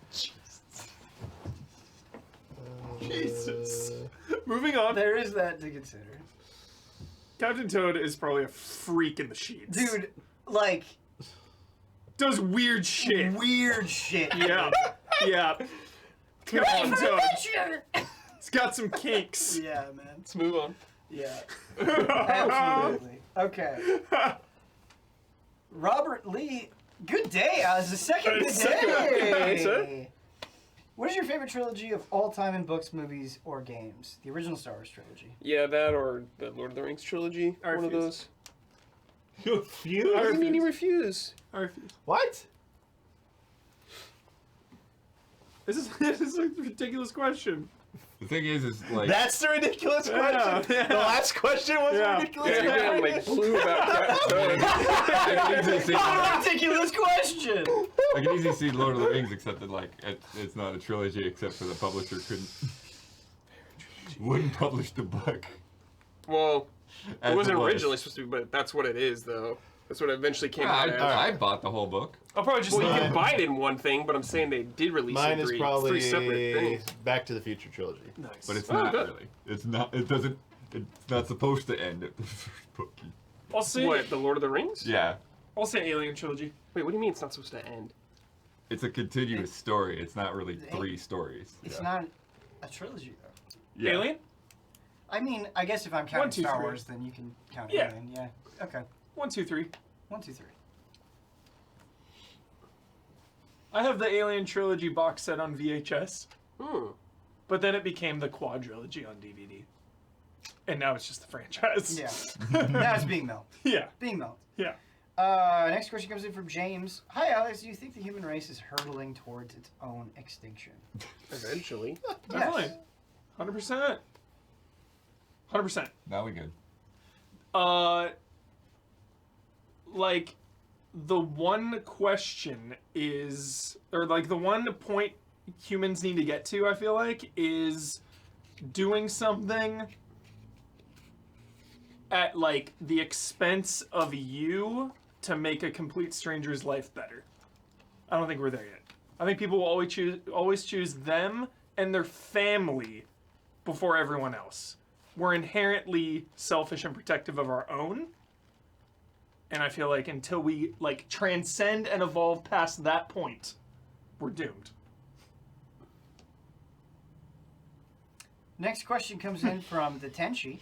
Jesus. Moving on. There is that to consider. Captain Toad is probably a freak in the sheets. Dude, like... does weird shit. Weird shit. Yeah. Yeah. Captain Toad. He's got some kinks. Yeah, man. Let's move on. Yeah. Absolutely. Okay. Robert Lee, good day. It's the second good day. What is your favorite trilogy of all time in books, movies, or games? The original Star Wars trilogy. Yeah, that or the Lord of the Rings trilogy. One of those. You refuse? What do you mean you refuse? I refuse. What? This is a ridiculous question. The thing is like... That's the ridiculous question? Yeah. The last question was a ridiculous Yeah, question? you're getting like blue about Captain Toad. Ridiculous question! I can easily see Lord of the Rings, except that like it's not a trilogy, except for the publisher wouldn't publish the book. Well, As it wasn't was. originally supposed to be, but that's what it is, though. That's what it eventually came out as. I bought the whole book. I'll probably just. Well, you can buy it in one thing, but I'm saying they did release Mine it is three probably separate things. Back to the Future trilogy. Nice. But it's Oh, not good. really. It's not. It doesn't. It's not supposed to end at the first book. I'll say. What, the Lord of the Rings? Yeah. I'll say Alien trilogy. Wait, what do you mean it's not supposed to end? It's a continuous story. It's not really three stories. It's not a trilogy, though. Yeah. Alien. I mean, I guess if I'm counting 1, 2, Star 3. Wars, then you can count Yeah. Alien. Yeah. Okay. 1, 2, 3. 1, 2, 3. I have the Alien trilogy box set on VHS, but then it became the quadrilogy on DVD, and now it's just the franchise. Yeah. Now it's being melted. Yeah. Being melted. Yeah. Next question comes in from James. Hi, Alex. Do you think the human race is hurtling towards its own extinction? Eventually. Definitely. 100%. 100%. Now we good. Like, the one question is, or like the one point humans need to get to, I feel like, is doing something at like the expense of you to make a complete stranger's life better. I don't think we're there yet. I think people will always choose them and their family before everyone else. We're inherently selfish and protective of our own. And I feel like until we like transcend and evolve past that point, we're doomed. Next question comes in from the Tenchi.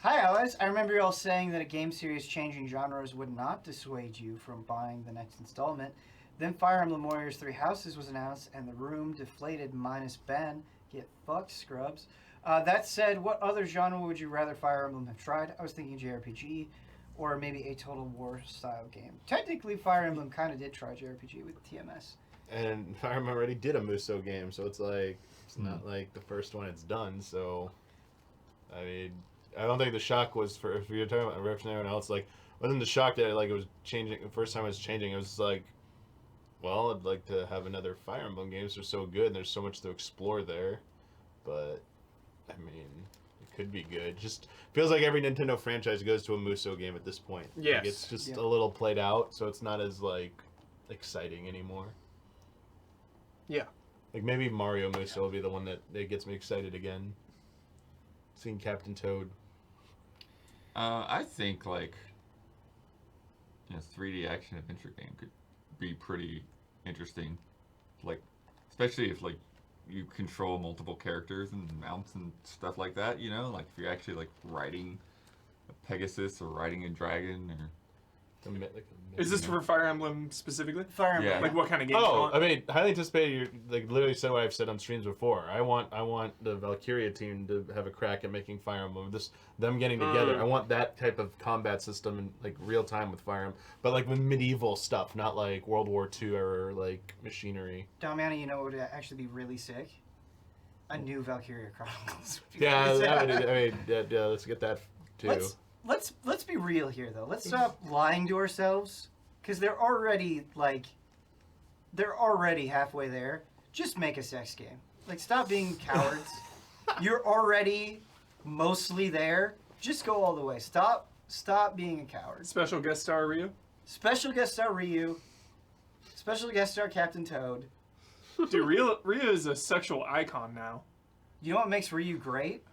Hi, Alice. I remember you all saying that a game series changing genres would not dissuade you from buying the next installment. Then Fire Emblem Warriors 3 Houses was announced, and the room deflated minus Ben. Get fucked, scrubs. That said, what other genre would you rather Fire Emblem have tried? I was thinking JRPG, or maybe a Total War style game. Technically, Fire Emblem kind of did try JRPG with TMS. And Fire Emblem already did a Muso game, so it's like, it's not like the first one it's done, so... I mean, I don't think the shock was, for if you're talking about referencing everyone else, like, wasn't the shock that like it was changing, the first time it was changing, it was like, well, I'd like to have another Fire Emblem games. They're so good, and there's so much to explore there. But, I mean, it could be good. Just feels like every Nintendo franchise goes to a Muso game at this point. Yes. Like, it's just a little played out, so it's not as, like, exciting anymore. Yeah. Like, maybe Mario Muso will be the one that gets me excited again. Seeing Captain Toad. I think, like, 3D action adventure game could be pretty interesting. Like, especially if, like, you control multiple characters and mounts and stuff like that. You know, like if you're actually like riding a Pegasus or riding a dragon or. Is this for Fire Emblem specifically? Fire Emblem. Yeah. Like what kind of game? Oh, I mean, highly anticipated. You like literally said what I've said on streams before. I want the Valkyria team to have a crack at making Fire Emblem. Them getting together. I want that type of combat system in like real time with Fire Emblem, but like with medieval stuff, not like World War II or like machinery. Damiani, you know what would actually be really sick? A new Valkyria Chronicles. Yeah, let's get that too. Let's be real here though. Let's stop lying to ourselves, because they're already halfway there. Just make a sex game. Like, stop being cowards. You're already mostly there. Just go all the way. Stop being a coward. Special guest star Ryu. Special guest star Ryu. Special guest star Captain Toad. Dude, Ryu is a sexual icon now. You know what makes Ryu great?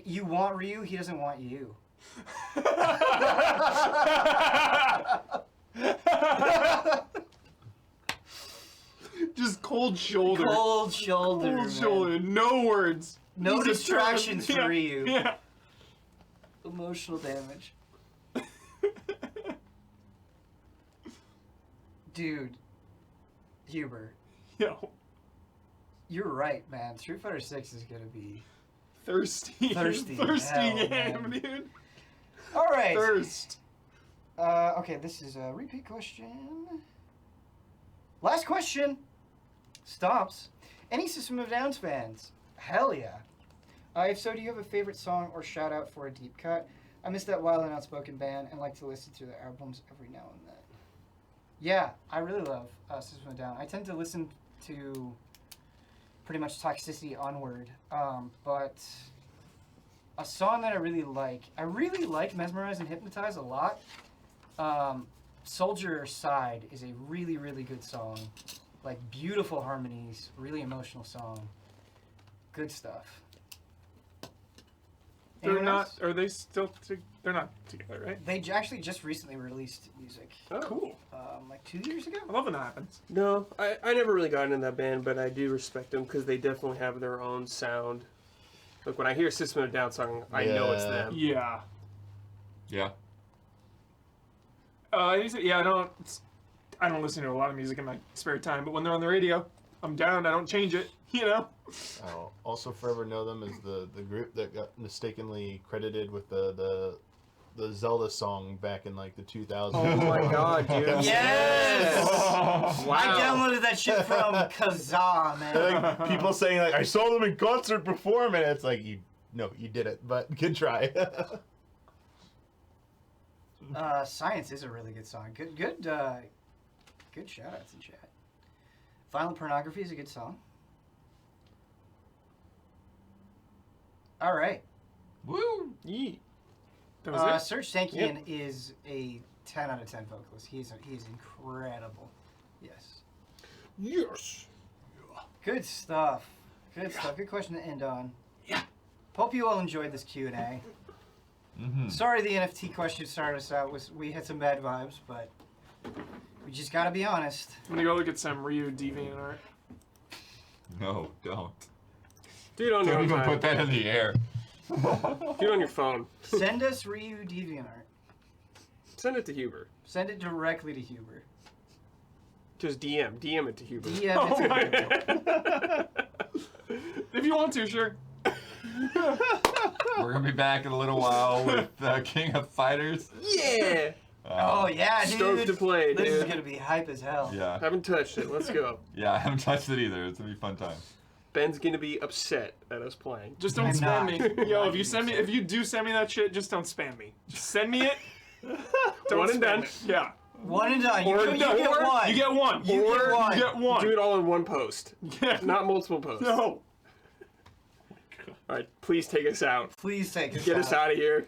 You want Ryu, he doesn't want you. Just cold shoulder. Cold shoulder. Cold shoulder. No words. No distractions for yeah. Ryu. Yeah. Emotional damage. Dude. Huber. Yo. You're right, man. Street Fighter 6 is gonna be Thirsty hell, game, man. dude. All right. Thirst. Okay, this is a repeat question. Last question. Stops. Any System of Downs fans? Hell yeah. If so, do you have a favorite song or shout out for a deep cut? I miss that wild and outspoken band and like to listen to their albums every now and then. Yeah, I really love System of a Down. I tend to listen to pretty much Toxicity onward, but a song that I really like Mesmerize and Hypnotize a lot. Soldier Side is a really, really good song. Like, beautiful harmonies, really emotional song. Good stuff. They're Anyone not. else? Are they still? They're not together, right? They actually just recently released music. Oh, cool. Like 2 years ago? I love when that happens. No, I never really got into that band, but I do respect them because they definitely have their own sound. Like, when I hear System of a Down song, I know it's them. Yeah. Yeah. I don't listen to a lot of music in my spare time, but when they're on the radio, I'm down. I don't change it. You know. I'll also forever know them as the group that got mistakenly credited with the Zelda song back in like the 2000s. Oh my god, dude. Yes! Wow. I downloaded that shit from Kazaa, man. Like, people saying like, I saw them in concert performing. It's like, you did it, but good try. Science is a really good song. Good shout outs in chat. Violent Pornography is a good song. All right. Woo! Yeet. That was it? Serge Tankian is a 10 out of 10 vocalist. He is incredible. Yes. Yes. Good stuff. Good stuff. Good question to end on. Yeah. Hope you all enjoyed this Q&A. Mm-hmm. Sorry the NFT question started us out. We had some bad vibes, but we just gotta be honest. I'm gonna go look at some Ryu deviant art. No, don't. Do it on your Don't own even time. put that in the air. Do it on your phone. Send us Ryu DeviantArt. Send it to Huber. Send it directly to Huber. Just DM it to Huber. DM Oh it to my Huber. god. If you want to, sure. We're gonna be back in a little while with King of Fighters. Yeah. Oh yeah, dude. Stoked to play, This is dude. gonna be hype as hell. Yeah. Haven't touched it. Let's go. Yeah, I haven't touched it either. It's gonna be a fun time. Ben's gonna be upset at us playing. Just don't I'm spam not. me. I'm Yo, not if you do send me that shit, just don't spam me. Just send me it. Don't One and spam done. it. Yeah. One and done. You Or get no, one. You get one. You Or get one. You get one. Do it all in one post, Yeah. not multiple posts. No. All right, please take us out. Please take us Get us out of here.